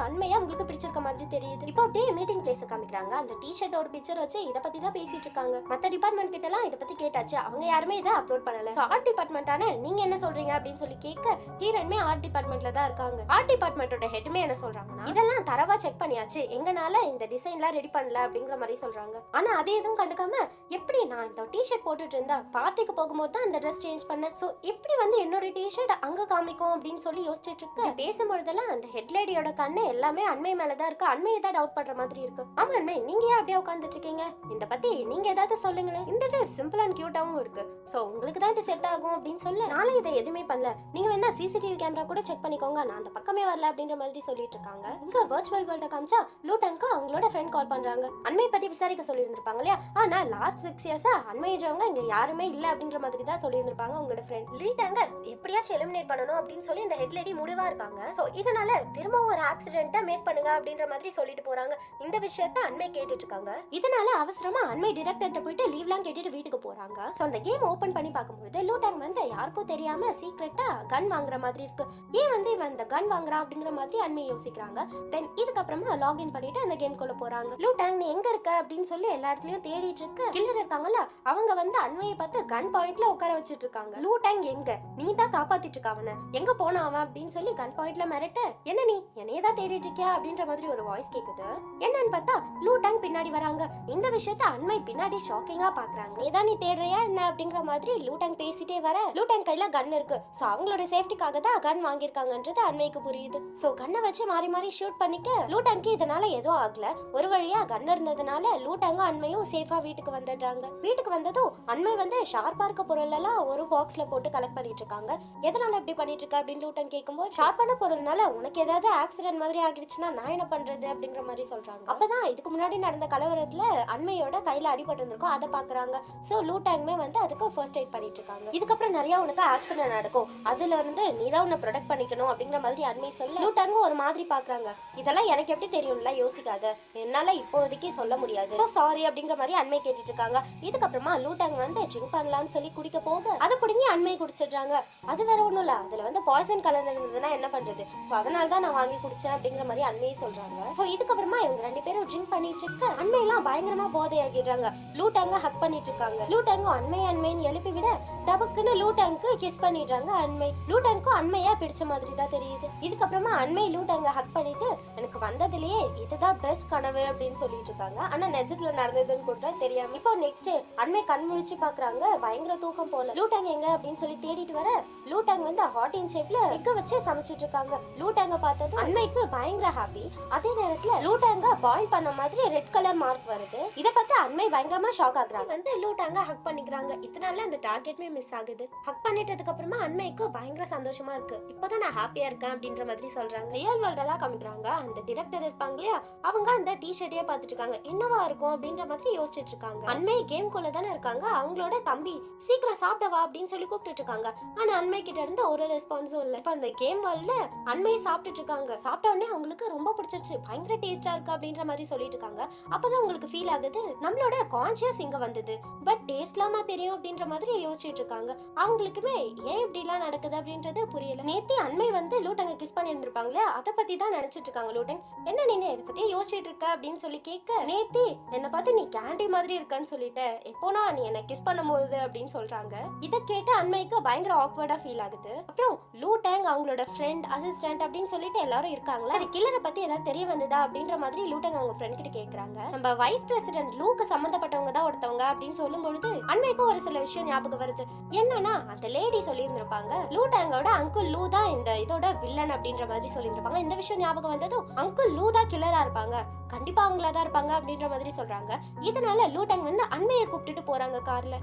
அண்மையா உங்களுக்கு பிடிச்சிருக்க மாதிரி தெரியுது. இப்போ அப்படியே மீட்டிங் பிளேஸ் காமிக்கிறாங்க. அந்த டி-ஷர்ட்டோட பிக்சர் வச்சு இத பத்தி தான் பேசிட்டு இருக்காங்க. மத்த டிபார்ட்மெண்ட் கிட்ட எல்லாம் இத பத்தி கேட்டாச்சு, அவங்க யாருமே இத அப்லோட் பண்ணல. சோ ஆர்ட் டிபார்ட்மெண்டான நீங்க என்ன சொல்றீங்க அப்படின்னு சொல்லி கேட்க ஹீரோயின்மே ஆர்ட் டிபார்ட்மெண்ட்ல தான் இருக்காங்க. ஆர்ட் டிபார்ட்மெண்டோட ஹெட்மே என்ன சொல்றாங்கன்னா இதெல்லாம் தரவா செக் பண்ணியாச்சு, எங்கனால இந்த டிசைன்லாம் ரெடி பண்ணல அப்படிங்கிற மாதிரி சொல்றாங்க. ஆனா அதே எதுவும் கண்டுக்காம எப்படி நான் இந்த டி-ஷர்ட் போட்டுட்டு இருந்தா பார்ட்டிக்கு போகும்போது தான் இந்த ட்ரெஸ் சேஞ்ச் பண்ணேன், சோ எப்படி வந்து என்னோட டி-ஷர்ட் அங்க காமிக்கும் அப்படின்னு சொல்லி யோசிச்சுட்டு இருக்கு. பேசும்போதெல்லாம் அந்த ஹெட் லேடியோட கண்ணு எல்லாமே அண்மை மேலதான் இருக்கு. அண்மையை தான் டவுட் பண்ற மாதிரி இருக்கு. ஆமா அண்மை, நீங்க ஏன் அப்படியே உட்கார்ந்துட்டு இருக்கீங்க, இந்த பத்தி நீங்க ஏதாவது சொல்லுங்களேன், இந்த ட்ரெஸ் சிம்பிள் அண்ட் கியூட்டாவும் இருக்கு, சோ உங்களுக்கு தான் இது செட் ஆகும் அப்படின்னு சொல்ல நாளை இதை எதுவுமே பண்ணல, நீங்க வேணா சிசிடிவி கேமரா கூட செக் பண்ணிக்கோங்க, நான் அந்த பக்கமே வரல அப்படின்ற மாதிரி சொல்லிட்டு இருக்காங்க. இங்க வர்ச்சுவல் வேர்ல்ட காமிச்சா லூ டேங்க்கு அவங்களோட ஃப்ரெண்ட் கால் பண்றாங்க. அண்மை பத்தி விசாரிக்க சொல்லியிருந்திருப்பாங்க இல்லையா, ஆனா லாஸ்ட் 6 இயர்ஸா அண்மைன்றவங்க இங்க யாருமே இல்ல அப்படின்ற மாதிரி தான் சொல்லியிருந்திருப்பாங்க அவங்களோட ஃப்ரெண்ட். லீ டேங்க எப்படியாச்சும் எலிமினேட் பண்ணணும் அப்படின்னு சொல்லி இந்த ஹெட் லேடி முடிவா இருக்காங்க. சோ இதனால திரும்பவும் ஒரு ஆக்சிடென்ட்டை மேக் பண்ணுங்க அப்படின்ற மாதிரி சொல்லிட்டு போறாங்க. இந்த விஷயத்தை அண்மை கேட்டுட்டு இருக்காங்க. இதனால அவசரமா அண்மை டைரக்டர்ட்ட போயிட்டு லீவ்லாம் கேட்டுட்டு வீட்டுக்கு போறாங்க. சோ அந்த கேம் ஓபன் பண்ணி பார்க்கும்போது லூ டேங் வந்து யாருக்கும் தெரியாம சீக்ரெட்டா கன் வாங்குற மாதிரி இருக்கு. ஏன் வந்து இவன் இந்த கன் வாங்குறான் அப்படிங்கிற மாதிரி அண்மை யோசிக்கிறாங்க. தென் இதுக்கப்புறமா லாகின் பண்ணிட்டு அந்த கேம்குள்ள போறாங்க. லூ டேங் நீ எங்க இருக்க அப்படின்னு சொல்லி எல்லா இடத்துலயும் தேடிட்டு இருக்கு. கில்லர் இருக்காங்கல்ல அவங்க வந்து அண்மையை பார்த்து கன் பாயிண்ட்ல உட்கார வச்சிட்டு இருக்காங்க. லூ டேங் எங்க, நீ தான் காப்பாத்திட்டு இருக்க அவனை, எங்க போனா அவன் அப்படின்னு சொல்லி கன் பாயிண்ட்ல மிரட்ட என்ன நீ என்னையே தான் தேடிட்டு இருக்கியா அப்படின்ற மாதிரி ஒரு வாய்ஸ் கேக்குது. என்னன்னு பார்த்தா லூ டேங் பின்னாடி வராங்க. இந்த விஷயத்த அண்மை பின்னாடி ஷாக்கிங்கா பாக்குறாங்க. ஏதா நீ தேடுறியா என்ன அப்படிங்கிற மாதிரி லூ டேங் பேசிட்டே வர லூ டேங் கையில கன் இருக்கு. சோ அவங்களோட சேஃப்டிக்காக தான் கன் வாங்கிருக்காங்கன்றது அண்மைக்கு புரியுது. சோ கன்னை வச்சு மாறி மாறி ஷூட் பண்ணிக்க லூ டேங்க்கு இதனால எதுவும் ஆகல. ஒரு வழியா கன் இருந்ததுனால லூ டேங்கும் அண்மையும் சேஃபா வீட்டுக்கு வந்துடுறாங்க. வீட்டுக்கு வந்ததும் அண்மை வந்து ஷார்ப்பா இருக்க பொருள் எல்லாம் ஒரு பாக்ஸ்ல போட்டு கலெக்ட் பண்ணிட்டு இருக்காங்க. எதனால இப்படி பண்ணிட்டு இருக்க அப்படின்னு லூ டேங் கேட்கும்போது ஷார்ப்பான பொருள்னால உனக்கு ஏதாவது ஆக்சிடென்ட் மாதிரி ஆகிடுச்சுன்னா நான் என்ன பண்றது அப்படிங்கிற மாதிரி சொல்றாங்க. அப்பதான் இதுக்கு முன்னாடி நடந்த கலவரத்துல அண்மையோட கையில அடிபட்டு இருந்திருக்கும், அதை பாக்குறாங்க. சோ லூ டேங்குமே வந்து அதுக்கு ஃபர்ஸ்ட் எய்ட் பண்ணிட்டு இருக்காங்க. இதுக்கப்புறம் நிறைய உனக்கு ஆக்சிடென்ட் நடக்கும், அதுல இருந்து நீதான் உன்னை ப்ரொடெக்ட் பண்ணிக்கணும் அப்படிங்கிற மாதிரி அண்மை சொல்ல லூ டேங்கும் ஒரு மாதிரி பாக்குறாங்க. இதெல்லாம் எனக்கு எப்படி தெரியும்ல, யோசிக்காத, என்னால இப்போதைக்கு சொல்ல முடியாது, சோ சாரி அப்படிங்கிற மாதிரி அண்மை கேட்டுட்டு இருக்காங்க. இதுக்கப்புறமா லூ டேங் வந்து ட்ரிங்க் பண்ணலாம்னு சொல்லி குடிக்க போக அதை பிடிங்கி அண்மை குடிச்சிடுறாங்க. அது வேற ஒண்ணும் இல்ல, அதுல வந்து பாய்சன் கலந்து இருந்ததுன்னா என்ன பண்றது, சோ அதனாலதான் நான் வாங்கி குடிச்சேன் அப்படிங்கிற மாதிரி அண்மையை சொல்றாங்க. சோ இதுக்கப்புறமா இவங்க 2 பேரும் ட்ரிங்க் பண்ணிட்டு இருக்க அண்மையெல்லாம் பயங்கரமா போதையாகிடுறாங்க. லூ டேங்க ஹக் பண்ணிட்டு இருக்காங்க. லூ டேங்கும் அண்மைன்னு எழுப்பி விட டபக்குன்னு லூ டேங்க்கு கிஸ் பண்ணிடுறாங்க அண்மை. லூ டேங்க்கும் அண்மையா பிடிச்ச மாதிரி தான் தெரியுது. இதுக்கப்புறமா அண்மை லூ டேங்க ஹக் பண்ணிட்டு எனக்கு வந்ததுலயே இதுதான் பெஸ்ட் கனவு அப்படின்னு சொல்லிட்டு இருக்காங்க. ஆனா நிஜத்துல நடந்ததுன்னு கூட தெரியாம இப்போ நெக்ஸ்ட் அண்மை கண் முழிச்சு பாக்குறாங்க. பயங்கர தூக்கம் போல. லூ டேங் எங்க அப்படின்னு சொல்லி தேடிட்டு வர லூ டேங் வந்து ஹாட் இன் ஷேப்ல எக்க வச்சு சமைச்சிட்டு இருக்காங்க. லூ டேங்க பார்த்தது அண்மைக்கு பயங்கர ஹாப்பி. அதே நேரத்துல லூ டேங்க பாயில் பண்ண மாதிரி மாதிரி ரெட் கலர் மார்க் வருது. இத பார்த்து அண்மை பயங்கரமா ஷாக் ஆகுறாங்க. வந்து லூட்டாங்க ஹக் பண்ணிக்கிறாங்க. இதனால அந்த டார்கெட்மே மிஸ் ஆகுது. ஹக் பண்ணிட்டதுக்கு அப்புறமா அண்மைக்கு பயங்கர சந்தோஷமா இருக்கு. இப்போதான் நான் ஹாப்பியா இருக்கேன் அப்படின்ற மாதிரி சொல்றாங்க. ரியல் வேர்ல்ட தான் காமிக்கிறாங்க. அந்த டிரெக்டர் இருப்பாங்க இல்லையா, அவங்க அந்த டிஷர்ட்டே பார்த்துட்டு இருக்காங்க. என்னவா இருக்கும் அப்படின்ற மாதிரி யோசிச்சுட்டு இருக்காங்க. அண்மை கேம் குள்ள தானே இருக்காங்க. அவங்களோட தம்பி சீக்கிரம் சாப்பிடவா அப்படின்னு சொல்லி கூப்பிட்டு இருக்காங்க. ஆனா அண்மை கிட்ட இருந்து ஒரு ரெஸ்பான்ஸும் இல்ல. இப்ப அந்த கேம் வேர்ல்ட்ல அண்மை சாப்பிட்டுட்டு இருக்காங்க. சாப்பிட்ட உடனே அவங்களுக்கு ரொம்ப பிடிச்சிருச்சு, பயங்கர டேஸ்டா இருக்கு அப்படின்ற மாதிரி சொல்லிட்டு இருக்காங்க. அப்பதான் உங்களுக்கு ஃபீல் ஆகுது நம்மளோட கான்சியஸ் இங்க வந்தது, பட் டேஸ்ட்லாமா தெரியும் அப்படின்ற மாதிரி யோசிச்சுட்டு இருக்காங்க. அவங்களுக்குமே ஏன் இப்படி எல்லாம் நடக்குது அப்படின்றது புரியல. நேத்தி அண்மை வந்து லூட்டங்க கிஸ் பண்ணி இருந்திருப்பாங்களே, அதை பத்தி தான் நினைச்சிட்டு இருக்காங்க. லூட்டங் என்ன நீங்க இதை பத்தி யோசிச்சுட்டு இருக்க அப்படின்னு சொல்லி கேட்க, நேத்தி என்ன பார்த்து நீ கேண்டி மாதிரி இருக்கன்னு சொல்லிட்ட, எப்போனா நீ என்ன கிஸ் பண்ணும்போது அப்படின்னு சொல்றாங்க. இதை கேட்டு அண்மைக்கு பயங்கர ஆக்வர்டா ஃபீல் ஆகுது. அப்புறம் லூட்டங் அவங்களோட ஃப்ரெண்ட் அசிஸ்டன்ட் அப்படின்னு சொல்லிட்டு எல்லாரும் இருக்காங்களா, சரி கில்லரை பத்தி ஏதாவது தெரிய வந்ததா அப்படின்ற மாதிரி லூட்டங் அவங்க ஃப்ரெண்ட் கிட்ட கேக்குறாங்க. நம்ம வைஸ் பிரசிடென்ட் லூக்கு சம்பந்தப்பட்டவங்க தான் ஒருத்தவங்க அப்படின்னு சொல்லும் பொழுது அண்மைக்கு ஒரு சில விஷயம் ஞாபகம் வருது. என்னன்னா அந்த லேடி சொல்லி இருந்திருப்பாங்க லூட்டங்கோட அங்கிள் லூ தான் இந்த இதோட வில்லன் அப்படின்ற மாதிரி சொல்லி இருப்பாங்க. இந்த விஷயம் ஞாபகம் வந்ததும் அங்கிள் லூ தான் கில்லரா இருப்பாங்க, கண்டிப்பா அவங்களா தான் இருப்பாங்க அப்படின்ற மாதிரி சொல்றாங்க. இதனால லூட்டங் வந்து அண்மையை கூப்பிட்டுட்டு போறாங்க.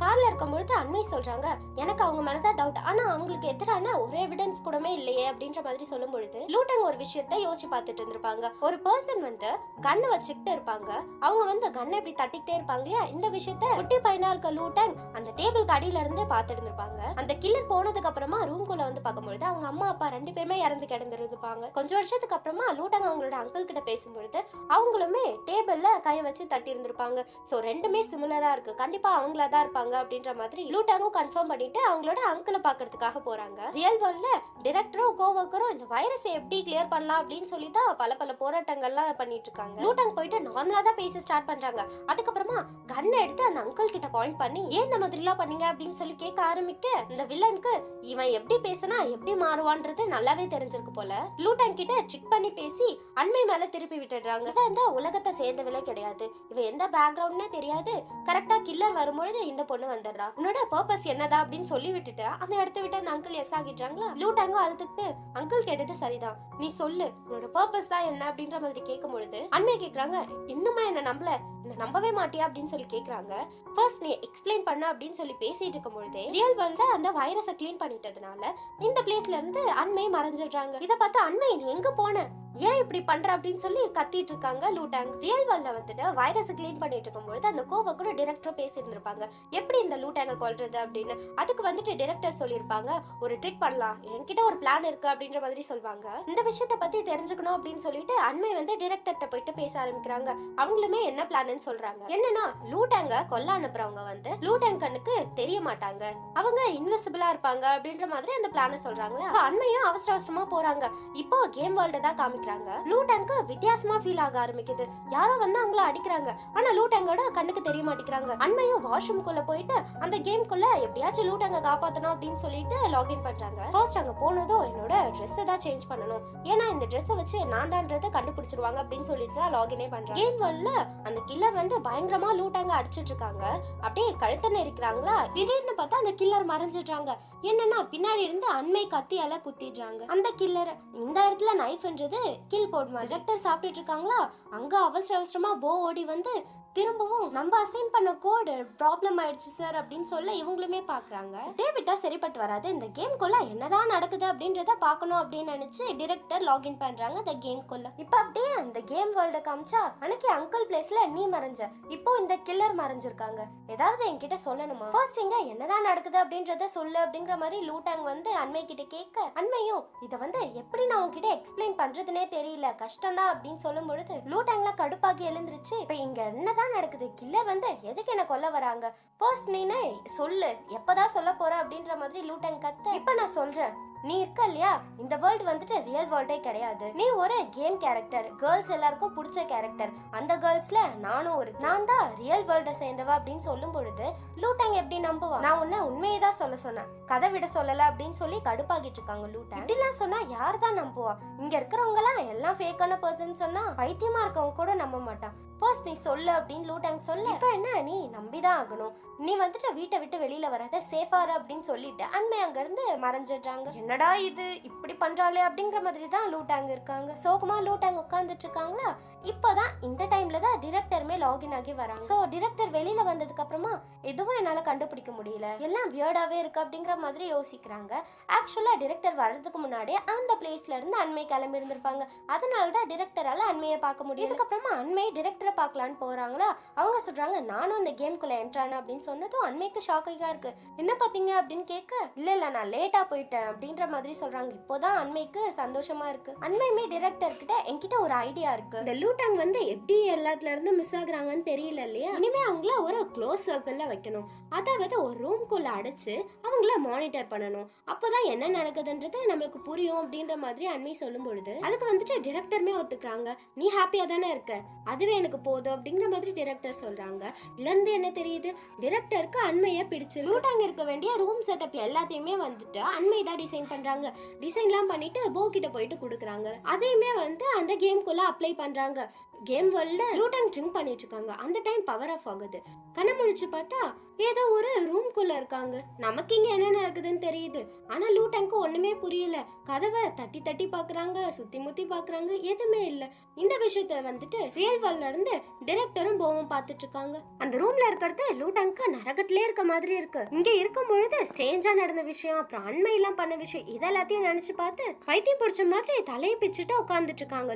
கார்ல இருக்கும்பொழுது அண்மை சொல்றாங்க எனக்கு அவங்க மேலதான் டவுட், ஆனா அவங்களுக்கு எதிரான ஒரு எவிடன்ஸ் கூடமே இல்லையே அப்படின்ற மாதிரி சொல்லும் பொழுது லூட்டங் ஒரு விஷயத்த யோசிச்சு பார்த்துட்டு இருந்திருப்பாங்க. ஒரு பர்சன் வந்து கண்ணை வச்சுக்கிட்டு இருப்பாங்க, அவங்க வந்து கண்ணை இப்படி தட்டிக்கிட்டே இருப்பாங்க இல்லையா, இந்த விஷயத்த குட்டி பையனா இருக்க லூட்டங் அந்த டேபிள் அடியில இருந்து பார்த்துட்டு இருந்திருப்பாங்க. அந்த கில்லர் போனதுக்கு அப்புறமா ரூம்குள்ள வந்து பார்க்கும்பொழுது அவங்க அம்மா அப்பா 2 பேருமே இறந்து கிடந்திருப்பாங்க. கொஞ்சம் வருஷத்துக்கு அப்புறமா லூட்டங் அவங்களோட அங்கிள் கிட்ட பேசும்பொழுது அவங்களுமே டேபிள்ல கையை வச்சு தட்டி இருந்திருப்பாங்க. சோ ரெண்டுமே சிமிலரா இருக்கு, கண்டிப்பா அவங்களா தான் இருப்பாங்க அப்படின்ற மாதிரி லூட்டங்கும் கன்ஃபார்ம் பண்ணிட்டு அவங்களோட அங்கிளை பாக்குறதுக்காக போறாங்க. ரியல் வேர்ல்ட்ல டைரக்டரும் கோவர்க்கரும் இந்த வைரஸை எப்படி கிளியர் பண்ணலாம் அப்படின்னு சொல்லி தான் பல போராட்டங்கள்லாம் பண்ணிட்டு இருக்காங்க. லூட்டங் போயிட்டு நார்மலா தான் பேச ஸ்டார்ட் பண்றாங்க. அதுக்கப்புறமா கன்னை எடுத்து அந்த அங்கிள் கிட்ட பாயிண்ட் பண்ணி ஏன் இந்த மாதிரி எல்லாம் பண்ணீங்க அப்படின்னு சொல்லி கேட்க ஆரம்பிக்க இந்த வில்லனுக்கு இவன் எப்படி பேசினா எப்படி மாறுவான்றது நல்லாவே தெரிஞ்சிருக்கு போல. லூட்டங் கிட்ட செக் பண்ணி பேசி அண்மை மேல திருப்பி விட்டுடுறாங்க. இவன் இந்த உலகத்தை சேர்ந்தவளே கிடையாது, இவன் எந்த பேக்ரவுண்ட்னே தெரியாது, கரெக்டா கில்லர் வரும்பொழுது இந்த பொண்ணு வந்துடுறா, உன்னோட பர்பஸ் என்னதா அப்படின்னு சொல்லி விட்டுட்டு அந்த இடத்த விட்டு அந்த அங்கிள் எஸ் ஆகிடுறாங்களா. லூட்டங்கும் அழுதுட்டு அங்கிள் கேட்டது சரிதான், நீ சொல்லு உன்னோட பர்பஸ் தான் என்ன அப்படின்ற மாதிரி கேட்கும் பொழுது அண்மை கேக்குறாங்க இன்னுமா என்ன நம்பல, என்ன நம்பவே மாட்டியா அப்படின்னு சொல்லி கேக்குறாங்க. ஃபர்ஸ்ட் நீ எக்ஸ்பிளைன் பண்ண அப்படின்னு சொல்லி பேசிட்டு இருக்கும் பொழுதே ரியல் வேர்ல்ட்ல அந்த வைரஸை கிளீன் பண்ணிட்டதுனால இந்த பிளேஸ்ல இருந்து அண்மை மறைஞ்சிடுறாங்க. இத பார்த்து அண்மை நீ எங்க போன, ஏன் இப்படி பண்ற அப்படின்னு சொல்லி கத்திட்டு இருக்காங்க லூட்டங். ரியல் வேர்ல்ட்ல வந்துட்டு வைரஸ் கிளீன் பண்ணிட்டு இருக்கும்போது அந்த கோவக்கூட டைரக்டர் பேசி இருந்திருப்பாங்க எப்படி இந்த லூட்டங்க கொல்றது அப்படின்னு. அதுக்கு வந்துட்டு டைரக்டர் சொல்லியிருப்பாங்க ஒரு ட்ரிக் பண்ணலாம், என்கிட்ட ஒரு பிளான் இருக்கு அப்படின்ற மாதிரி சொல்வாங்க. இந்த விஷயத்தை பத்தி தெரிஞ்சுக்கணும் அப்படின்னு சொல்லிட்டு அண்மை வந்து டைரக்டர்கிட்ட போயிட்டு பேச ஆரம்பிக்கிறாங்க. அவங்களுமே என்ன பிளான்னு சொல்றாங்க. என்னன்னா லூட்டங்க கொல்ல அனுப்புறவங்க வந்து லூட்டங் கண்ணுக்கு தெரிய மாட்டாங்க, அவங்க இன்விசிபிளா இருப்பாங்க அப்படின்ற மாதிரி அந்த பிளான சொல்றாங்க. அண்மையும் அவசரமா போறாங்க. இப்போ கேம் வேர்ல்ட தான் காமிக்கிறாங்க. லூட்டங்க்கு வித்தியாசமா ஃபீல் ஆக ஆரம்பிக்குது, யாரோ வந்து அவங்கள அடிக்கிறாங்க, ஆனா லூட்டங்கோட கண்ணுக்கு தெரிய மாட்டேங்கிறாங்க. அண்மையும் வாஷ்ரூம் குள்ள போயிட்டு அந்த கேம் குள்ள எப்படியாச்சும் லூட்டங்க காப்பாத்தணும் அப்படின்னு சொல்லிட்டு லாகின் பண்றாங்க. ஃபர்ஸ்ட் அங்க போனதும் என்னோட ட்ரெஸ் தான் சேஞ்ச் பண்ணணும், ஏன்னா இந்த ட்ரெஸ்ஸை வச்சு நான் தான்றதை கண்டுபிடிச்சிருவாங்க அப்படின்னு சொல்லிட்டு தான் லாகினே பண்றாங்க. கேம் வேர்ல்ட்ல அந்த கில்லர் வந்து பயங்கரமா லூட்டங்க அடிச்சிட்டு இருக்காங்க, அப்படியே கழுத்தை நெரிக்கிறாங்களா. திடீர்னு பார்த்தா அந்த கில்லர் மறைஞ்சிடுறாங்க. என்னன்னா பின்னாடி இருந்து அண்மை கத்தியால குத்திடுறாங்க அந்த கில்லர். இந்த இடத்துல நைஃப்ன்றது கில் கோட் மாதிரி. டைரக்டர் சாப்பிட்டுட்டு இருக்காங்களா, அங்க அவசரமா போ ஓடி வந்து திரும்பவும் நம்ம அசைன் பண்ண கோட் ப்ராப்ளம் ஆயிடுச்சு சார் அப்படின்னு சொல்ல இவங்களுமே பாக்குறாங்க. டேவிட்டா சரிப்பட்டு வராது, இந்த கேம்குள்ள என்னதான் நடக்குது அப்படின்றத பாக்கணும் அப்படின்னு நினைச்சு டைரக்டர் லாகின் பண்றாங்க அந்த கேம்குள்ள. இப்ப அப்படியே அந்த கேம் வேர்ல்ட காமிச்சா அன்னைக்கு அங்கிள் பிளேஸ்ல நீ மறைஞ்ச, இப்போ இந்த கில்லர் மறைஞ்சிருக்காங்க, ஏதாவது என்கிட்ட சொல்லணுமா, ஃபர்ஸ்ட் இங்க என்னதான் நடக்குது அப்படின்றத சொல்லு அப்படிங்கிற மாதிரி லூட்டங் வந்து அண்மை கிட்ட கேட்க அண்மையும் இத வந்து எப்படி நான் உன்கிட்ட எக்ஸ்பிளைன் பண்றதுனே தெரியல, கஷ்டம்தான் அப்படின்னு சொல்லும் பொழுது லூட்டங்ல கடுப்பாகி எழுந்துருச்சு. இப்ப இங்க என்னதான் நடக்குது, கில்லர் வந்து எதுக்கு என்ன கொல்ல வராங்க, ஃபர்ஸ்ட் நீனே சொல்லு எப்பதான் சொல்ல போற அப்படின்ற மாதிரி லூட்டங் கத்த. இப்ப நான் சொல்றேன், நீ இருக்க இல்லையா, இந்த வேர்ல்ட் வந்துட்டு ரியல் வேர்ல்டே கிடையாது, நீ ஒரு கேம் கேரக்டர், கேர்ள்ஸ் எல்லாருக்கும் பிடிச்ச கேரக்டர், அந்த கேர்ள்ஸ்ல நானும் ஒரு, நான் தான் ரியல் வேர்ல்ட சேர்ந்தவா அப்படின்னு சொல்லும் பொழுது லூட்டங் எப்படி நம்புவா, நான் உன்ன உண்மையை தான் சொல்ல சொன்னேன், கதை விட சொல்லல அப்படின்னு சொல்லி கடுப்பாகிட்டு இருக்காங்க லூட்டங். இப்படிலாம் சொன்னா யார் தான் நம்புவா, இங்க இருக்கிறவங்க எல்லாம் ஃபேக்கான பர்சன் சொன்னா பைத்தியமா இருக்கவங்க கூட நம்ப மாட்டான், ஃபர்ஸ்ட் நீ சொல்லு அப்படின்னு லூட்டங் சொல்ல. இப்ப என்ன நீ நம்பிதான் ஆகணும், நீ வந்துட்டு வீட்டை விட்டு வெளியில வராத, சேஃபா இரு அப்படின்னு சொல்லிட்டு அண்மை அங்க இருந்து மறைஞ்சிடுறாங்க. என்னடா இது இப்படி பண்றாளே அப்படிங்கிற மாதிரி தான் லூட்டங் இருக்காங்க. சோகமா லூட்டங் உட்கார்ந்துட்டு இருக்காங்களா. இப்பதான் இந்த டைம்ல தான் டிரெக்டர் லாகின் ஆகி வராங்க. சோ டிரெக்டர் வெளியில வந்ததுக்கு அப்புறமா எதுவும் என்னால கண்டுபிடிக்க முடியல, எல்லாம் வியர்டாவே இருக்கு அப்படிங்கிற மாதிரி யோசிக்கிறாங்க. ஆக்சுவலா டிரெக்டர் வர்றதுக்கு முன்னாடியே அந்த பிளேஸ்ல இருந்து அண்மை கிளம்பி இருந்திருப்பாங்க. அதனாலதான் டிரெக்டரால அண்மையை பார்க்க முடியும். இதுக்கப்புறமா அண்மை டிரெக்டரை பார்க்கலான்னு போறாங்களா, அவங்க சொல்றாங்க நானும் அந்த கேம்குள்ள என்ட்ரான அப்படின்னு சொன்னதும் அண்மைக்கு ஷாக்கிங்கா இருக்கு. என்ன பாத்தீங்க அப்படின்னு கேட்க, இல்ல நான் லேட்டா போயிட்டேன் அப்படின்ற மாதிரி சொல்றாங்க. இப்போதான் அண்மைக்கு சந்தோஷமா இருக்கு. அண்மையுமே டிரெக்டர் கிட்ட என்கிட்ட ஒரு ஐடியா இருக்கு, இந்த லூட்டாங் வந்து எப்படி எல்லாத்துல இருந்து மிஸ் ஆகுறாங்கன்னு தெரியல இல்லையா, இனிமே அவங்கள ஒரு க்ளோஸ் சர்க்கிள்ல வைக்கணும். அதாவது ஒரு ரூம்குள்ள அடைச்சு அவங்கள மானிட்டர் பண்ணணும். அப்போதான் என்ன நடக்குதுன்றது நம்மளுக்கு புரியும் அப்படின்ற மாதிரி அண்மை சொல்லும் பொழுது அதுக்கு வந்துட்டு டிரெக்டருமே ஒத்துக்கிறாங்க. நீ ஹாப்பியா தானே இருக்க, அதுவே எனக்கு போதும் அப்படிங்கிற மாதிரி டிரெக்டர் சொல்றாங்க. இதுல இருந்து என்ன தெரியுது, டிரெக்டருக்கு அண்மையை பிடிச்சு லூட்டாங்க இருக்க வேண்டிய ரூம் செட்டப் எல்லாத்தையுமே வந்துட்டு அண்மை தான் டிசைன் பண்றாங்க. டிசைன்லாம் பண்ணிட்டு போ கிட்ட போயிட்டு கொடுக்குறாங்க. அதையுமே வந்து அந்த கேம்குள்ள அப்ளை பண்றாங்க. கேம் வேர்ல்ட்ல லூட்டாங் ட்ரிங்க் பண்ணிட்டு இருக்காங்க. அந்த டைம் பவர் ஆஃப் ஆகுது. கண்ண முழிச்சு பார்த்தா ஏதோ ஒரு ரூம்குள்ள இருக்காங்க. நமக்கு இங்க என்ன நடக்குதுன்னு தெரியுது, ஆனா லூட்டாங்க்கு ஒண்ணுமே புரியல. கதவை தட்டி தட்டி பாக்குறாங்க, சுத்தி முத்தி பாக்குறாங்க, எதுவுமே இல்ல. இந்த விஷயத்த வந்துட்டு ரியல் வேர்ல்ட்ல இருந்து டைரக்டரும் போவும் பார்த்துட்டு இருக்காங்க. அந்த ரூம்ல இருக்கிறது லூட்டாங்க்கு நரகத்திலே இருக்க மாதிரி இருக்கு. இங்க இருக்கும் பொழுது ஸ்ட்ரேஞ்சா நடந்த விஷயம், அப்புறம் அண்மை எல்லாம் பண்ண விஷயம், இதெல்லாத்தையும் நினைச்சு பார்த்து பைத்தியம் பிடிச்ச மாதிரி தலையை பிச்சுட்டு உட்காந்துட்டு இருக்காங்க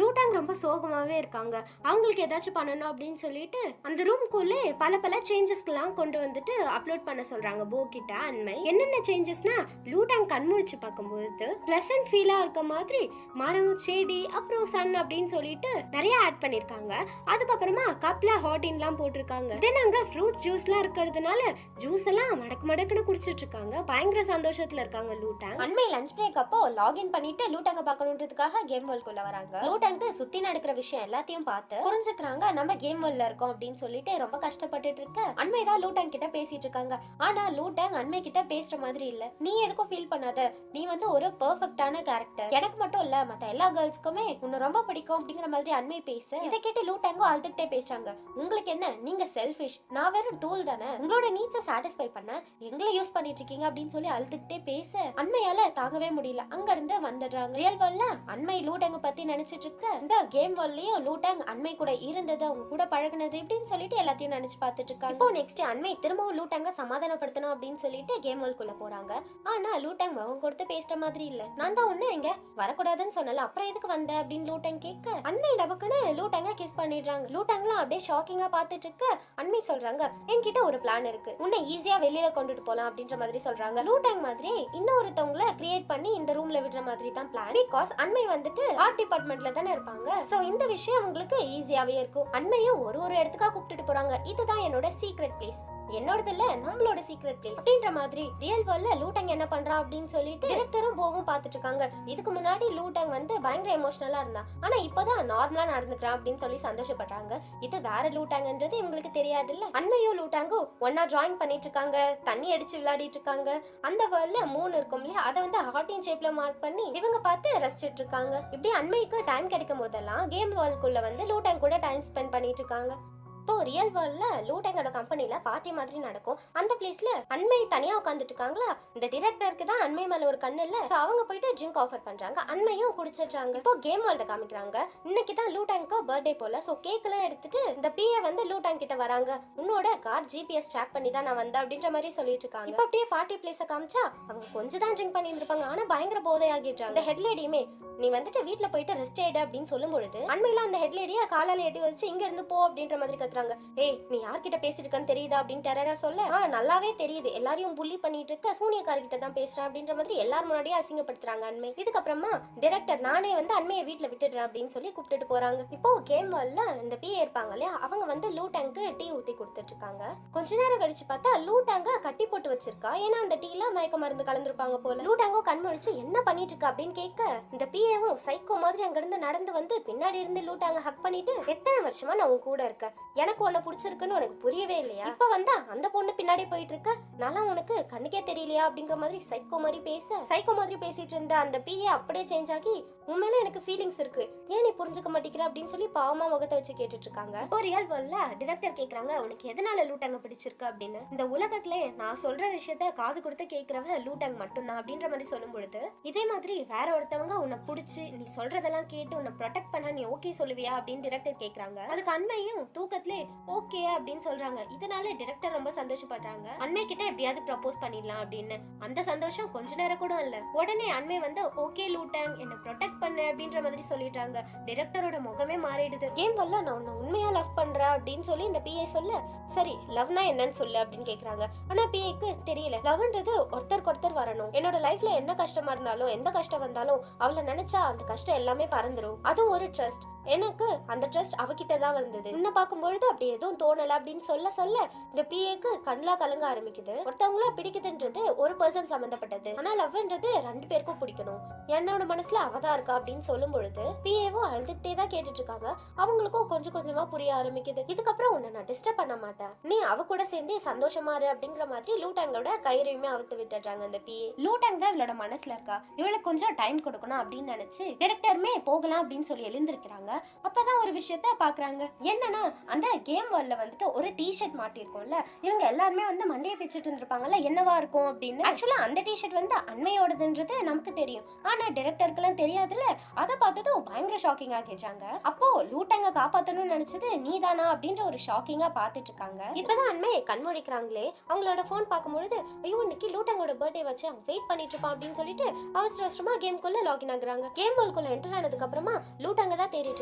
லூட்டாங் ரொம்ப சோகமாவே இருக்காங்க. அவங்களுக்கு ஏதாச்சும் பண்ணணும் அப்படின்னு சொல்லிட்டு அந்த ரூம்குள்ளே பல சேஞ்சஸ்லாம் கொண்டு வந்துட்டு அப்லோட் பண்ண சொல்றாங்க போ கிட்ட அண்மை. என்னென்ன சேஞ்சஸ்னா, லூட்டாங் கண்முழிச்சு பார்க்கும்போது பிளசன்ட் ஃபீலா இருக்க மாதிரி மரம், செடி, அப்புறம் சன் அப்படின்னு சொல்லிட்டு நிறைய ஆட் பண்ணிருக்காங்க. அதுக்கப்புறமா கப்ல ஹாட்டின்லாம் போட்டிருக்காங்க. தென் அங்க ஃப்ரூட்ஸ் ஜூஸ்லாம் இருக்கிறதுனால ஜூஸ் எல்லாம் மடக்குன்னு குடிச்சிட்டு இருக்காங்க. பயங்கர சந்தோஷத்துல இருக்காங்க லூட்டாங். அண்மை லஞ்ச் பிரேக் அப்போ லாகின் பண்ணிட்டு லூட்டாங்க பார்க்கணுன்றதுக்காக கேம் வேர்ல்டுக்குள்ள வராங்க. லூட்டாங்க்கு சுத்தி நடக்கிற விஷயம் எல்லாத்தையும் பார்த்து புரிஞ்சுக்கிறாங்க நம்ம கேம் வேர்ல்ட்ல இருக்கோம் அப்படின்னு சொல்லிட்டு ரொம்ப கஷ்டப்பட்டுட்டு இருக்க அண்மை தான் லூட்டாங் கிட்ட பேசிட்டு இருக்காங்க. ஆனா லூட்டாங் அண்மை கிட்ட பேசுற மாதிரி இல்ல. நீ எதுக்கும் ஃபீல் பண்ணாத, நீ வந்து ஒரு பெர்ஃபெக்ட்டான கேரக்டர், எனக்கு மட்டும் இல்ல மத்த எல்லா கேர்ள்ஸ்க்குமே உன்னை ரொம்ப பிடிக்கும் அப்படிங்கிற மாதிரி அண்மை பேச இதை கேட்டு லூட்டாங்கும் அழுதுகிட்டே பேசுறாங்க. உங்களுக்கு என்ன, நீங்க செல்ஃபிஷ், நான் வெறும் டூல் தானே, உங்களோட நீட்ஸை சாட்டிஸ்ஃபை பண்ண எங்களை யூஸ் பண்ணிட்டு இருக்கீங்க அப்படின்னு சொல்லி அழுதுகிட்டே பேச அண்மையால தாங்கவே முடியல. அங்க இருந்து வந்துடுறாங்க. ரியல் வேர்ல்ட்ல அண்மை லூட்டாங்க பத்தி நினைச்சிட்டு இருக்க, இந்த கேம் வேர்ல்ட்லயும் லூட்டாங் அண்மை கூட இருந்தது, அவங்க கூட பழகுனது இப்படின்னு சொல்லிட்டு எல்லாத்தையும் நினைச்சு பார்த்துட்டு இருக்காங்க. இப்போ நெக்ஸ்ட் அண்மை திரும்பவும் லூட்டாங்க சமாதானப்படுத்தணும் அப்படின்னு சொல்லிட்டு கேம் வேர்ல்டுக்குள்ள போறாங்க. ஆனா லூட்டாங் முகம் கொடுத்து பேசுற மாதிரி இல்ல. நான் தான் ஒண்ணு இங்க வரக்கூடாதுன்னு சொன்னல, அப்புறம் எதுக்கு வந்த அப்படின்னு லூட்டாங் கேட்க அண்மை டபக்குன்னு லூட்டாங்க கிஸ் பண்ணிடுறாங்க. லூட்டாங்லாம் அப்படியே ஷாக்கிங்கா பார்த்துட்டு இருக்க அண்மை சொல்றாங்க, என்கிட்ட ஒரு பிளான் இருக்கு, உன்னை ஈஸியா வெளியில கொண்டுட்டு போலாம் அப்படின்ற மாதிரி சொல்றாங்க. லூட்டாங் மாதிரி இன்னொருத்தவங்கள கிரியேட் பண்ணி இந்த ரூம்ல விடுற மாதிரி தான் பிளான். பிகாஸ் அண்மை வந்துட்டு ஆர்ட் டிபார்ட்மெண்ட்ல தானே இருப்பாங்க. சோ இந்த விஷயம் அவங்களுக்கு ஈஸியாவே இருக்கும். அண்மையும் ஒரு இடத்துக்கா கூப்பிட்டுட்டு போறாங்க. இதுதான் என்னோட சீக்ரெட் பிளேஸ், என்னோடது இல்ல நம்மளோட சீக்ரெட் பிளேஸ் அப்படின்ற மாதிரி. ரியல் வேர்ல்ட்ல லூட்டாங் என்ன பண்றான் அப்படின்னு சொல்லிட்டு டைரக்டரும் போவும் பார்த்துட்டு இருக்காங்க. இதுக்கு முன்னாடி லூட்டாங் வந்து பயங்கர எமோஷனலா இருந்தா, ஆனா இப்போதான் நார்மலா நடந்துக்கிறான் அப்படின்னு சொல்லி சந்தோஷப்படுறாங்க. இது வேற லூட்டாங்கன்றது இவங்களுக்கு தெரியாது இல்ல. அண்மையும் லூட்டாங்கும் ஒன்னா டிராயிங் பண்ணிட்டு இருக்காங்க, தண்ணி அடிச்சு விளையாடிட்டு இருக்காங்க. அந்த வேர்ல்ட்ல 3 இருக்கும் இல்லையா, அதை வந்து ஹார்ட்டின் ஷேப்ல மார்க் பண்ணி இவங்க பார்த்து ரசிச்சிட்டு இருக்காங்க. இப்படி அண்மைக்கு டைம் கிடைக்கும் போதெல்லாம் கேம் வேர்ல்டுக்குள்ள வந்து லூட்டாங் கூட டைம் ஸ்பெண்ட் பண்ணிட்டு இருக்காங்க. இப்போ ரியல் வேர்ல்ட்ல லூட்டாங்கோட கம்பெனில பார்ட்டி மாதிரி நடக்கும். அந்த பிளேஸ்ல அண்மை தனியா உட்காந்துட்டு இருக்காங்களா, இந்த டைரக்டருக்கு தான் அண்மை மேல ஒரு கண்ணு இல்ல. சோ அவங்க போயிட்டு ட்ரிங்க் ஆஃபர் பண்றாங்க, அண்மையும் குடிச்சிடுறாங்க. இப்போ கேம் வேர்ல்ட காமிக்கிறாங்க. இன்னைக்கு தான் லூட்டாங்க்கு பர்த்டே போல. சோ கேக் எல்லாம் எடுத்துட்டு இந்த பிஏ வந்து லூட்டாங் கிட்ட வராங்க. உன்னோட கார் ஜிபிஎஸ் ட்ராக் பண்ணி தான் நான் வந்தேன் அப்படின்ற மாதிரி சொல்லிட்டு இருக்காங்க. இப்போ அப்படியே பார்ட்டி பிளேஸ காமிச்சா அவங்க கொஞ்சம் தான் ட்ரிங்க் பண்ணி இருப்பாங்க, ஆனா பயங்கர போதை ஆகிடுறாங்க. இந்த ஹெட்லேடியுமே நீ வந்துட்டு வீட்டுல போயிட்டு ரெஸ்ட் எடு அப்படின்னு சொல்லும் பொழுது அண்மையில அந்த ஹெட்லேடியா காலால எட்டி வச்சு இங்க இருந்து போ அப்படின்ற மாதிரி கத்துறாங்க. ஏய் நீ யார்கிட்ட பேசிட்டு இருக்கன்னு தெரியுதா அப்படின்னு டெரரா சொல்ல, நல்லாவே தெரியுது, எல்லாரையும் புள்ளி பண்ணிட்டு இருக்க சூனியக்காரர்கிட்ட தான் பேசுறேன் அப்படின்ற மாதிரி எல்லாரும் முன்னாடியே அசிங்கப்படுத்துறாங்க அண்மை. இதுக்கப்புறமா டைரக்டர் நானே வந்து அண்மையை வீட்டுல விட்டுடுறேன் அப்படின்னு சொல்லி கூப்பிட்டுட்டு போறாங்க. இப்போ கேம் வேர்ல்ட்ல இந்த பிஏ இருப்பாங்க இல்லையா, அவங்க வந்து லூட்டாங்க்கு டீ ஊத்தி கொடுத்துட்டு இருக்காங்க. கொஞ்ச நேரம் கழிச்சு பார்த்தா லூட்டாங்க கட்டி போட்டு வச்சிருக்கா, ஏன்னா அந்த டீல மயக்க மருந்து கலந்துருப்பாங்க போல. லூட்டாங்கோ கண் முழிச்சு என்ன பண்ணிட்டு இருக்கா அப்படின்னு கேட்க, இந்த பிஏவும் சைக்கோ மாதிரி அங்க இருந்து நடந்து வந்து பின்னாடி இருந்து லூட்டாங்க ஹக் பண்ணிட்டு, எத்தனை வருஷமா நான் உன் கூட இருக்கேன், எனக்கு உன்னை பிடிச்சிருக்குன்னு உனக்கு புரியவே இல்லையா, இப்ப வந்தா அந்த பொண்ணு பின்னாடி போயிட்டு இருக்க, நல்லா உனக்கு கண்ணுக்கே தெரியலையா அப்படிங்கிற மாதிரி சைக்கோ மாதிரி பேசிட்டு இருந்த அந்த பிஏ அப்படியே சேஞ்ச் ஆகி உண்மையில எனக்கு ஃபீலிங்ஸ் இருக்கு, ஏன் நீ புரிஞ்சுக்க மாட்டேங்கிற அப்படின்னு சொல்லி பாவமா முகத்தை வச்சு கேட்டுட்டு இருக்காங்க. இப்போ ரியல் வேர்ல்ட்ல டிரெக்டர் கேக்குறாங்க, உனக்கு எதனால லூட்டங்க பிடிச்சிருக்கு அப்படின்னு. இந்த உலகத்திலே நான் சொல்ற விஷயத்த காது கொடுத்து கேட்கிறவன் லூட்டங் மட்டும்தான் அப்படின்ற மாதிரி சொல்லும் பொழுது, இதே மாதிரி வேற ஒருத்தவங்க உன்னை பிடிச்சி நீ சொல்றதெல்லாம் கேட்டு உன்னை ப்ரொடெக்ட் பண்ண நீ ஓகே சொல்லுவியா அப்படின்னு டிரெக்டர் கேக்குறாங்க. அதுக்கு அண்மையும் தூக்கத்திலே ஓகே அப்படின்னு சொல்றாங்க. இதனால டிரெக்டர் ரொம்ப சந்தோஷப்படுறாங்க. அண்மை கிட்ட எப்படியாவது ப்ரப்போஸ் பண்ணிடலாம் அப்படின்னு. அந்த சந்தோஷம் கொஞ்ச நேரம் கூட இல்ல, உடனே அண்மை வந்து ஓகே லூட்டங் என்ன ப்ரொடெக்ட் பண்ணு அப்படின்ற மாதிரி சொல்லிட்டாங்க. டிரெக்டரோட முகமே மாறிடுது. கேம் வரல நான் உன்னை உண்மையா லவ் பண்றேன் அப்படின்னு சொல்லி இந்த பிஏ சொல்ல, சரி லவ்னா என்னன்னு சொல்லு அப்படின்னு கேக்குறாங்க. ஆனா பிஏக்கு தெரியல, லவ்ன்றது ஒருத்தருக்கு ஒருத்தர் வரணும். என்னோட லைஃப்ல என்ன கஷ்டமா இருந்தாலும் எந்த கஷ்டம் வந்தாலும் அவளை நினைச்சா அந்த கஷ்டம் எல்லாமே பறந்துரும். அது ஒரு ட்ரஸ்ட். எனக்கு அந்த ட்ரஸ்ட் அவகிட்ட தான் வந்தது. உன்னை பார்க்கும்பொழுது அப்படி எதுவும் தோணல அப்படின்னு சொல்ல சொல்ல இந்த பிஏக்கு கண்லா கலங்க ஆரம்பிக்குது. ஒருத்தவங்கள பிடிக்குதுன்றது ஒரு பர்சன் சம்பந்தப்பட்டது, ஆனா லவ்ன்றது ரெண்டு பேருக்கும் பிடிக்கணும். என்னோட மனசுல அவதான் இருக்கா அப்படின்னு சொல்லும் பொழுது பிஏவும் அழுதுகிட்டே தான் கேட்டுட்டு இருக்காங்க. அவங்களுக்கும் கொஞ்சம் கொஞ்சமா புரிய ஆரம்பிக்குது. இதுக்கப்புறம் உன்னை நான் டிஸ்டர்ப் பண்ண மாட்டேன், நீ அவ கூட சேர்ந்து சந்தோஷமா இரு அப்படிங்கிற மாதிரி லூட்டங்கோட கயிறையுமே அவுத்து விட்டுறாங்க அந்த பிஏ. லூட்டங் தான் இவளோட மனசுல இருக்கா, இவளுக்கு கொஞ்சம் டைம் கொடுக்கணும் அப்படின்னு நினைச்சு டைரக்டருமே போகலாம் அப்படின்னு சொல்லி எழுந்திருக்கிறாங்க. அப்பதான் ஒரு விஷயத்த பாக்குறாங்க. என்னன்னா அந்த கேம் வேர்ல்ட்ல வந்துட்டு ஒரு டிஷர்ட் மாட்டிருக்கோம்ல, இவங்க எல்லாருமே வந்து மண்டையை பிச்சுட்டு இருந்திருப்பாங்கல்ல, என்னவா இருக்கும் அப்படின்னு. ஆக்சுவலா அந்த டிஷர்ட் வந்து அண்மையோடதுன்றது நமக்கு தெரியும், ஆனா டைரக்டருக்கு எல்லாம் தெரியாதுல்ல. அதை பார்த்ததும் பயங்கர ஷாக்கிங்கா கேட்டாங்க. அப்போ லூட்டங்க காப்பாத்தணும்னு நினைச்சது நீதானா அப்படின்ற ஒரு ஷாக்கிங்கா பாத்துட்டு இருக்காங்க. இப்பதான் அண்மை கண்மூடிக்கிறாங்களே, அவங்களோட போன் பார்க்கும்பொழுது ஐயோ இன்னைக்கு லூட்டங்கோட பர்த்டே வச்சு அவன் வெயிட் பண்ணிட்டு இருப்பான் அப்படின்னு சொல்லிட்டு அவசர அவசரமா கேம்குள்ள லாகின் ஆகுறாங்க. கேம் வேர்ல்ட்குள்ள என்டர் ஆனதுக்கு அப்புறமா லூட்டங்க தான் தேடிட்டு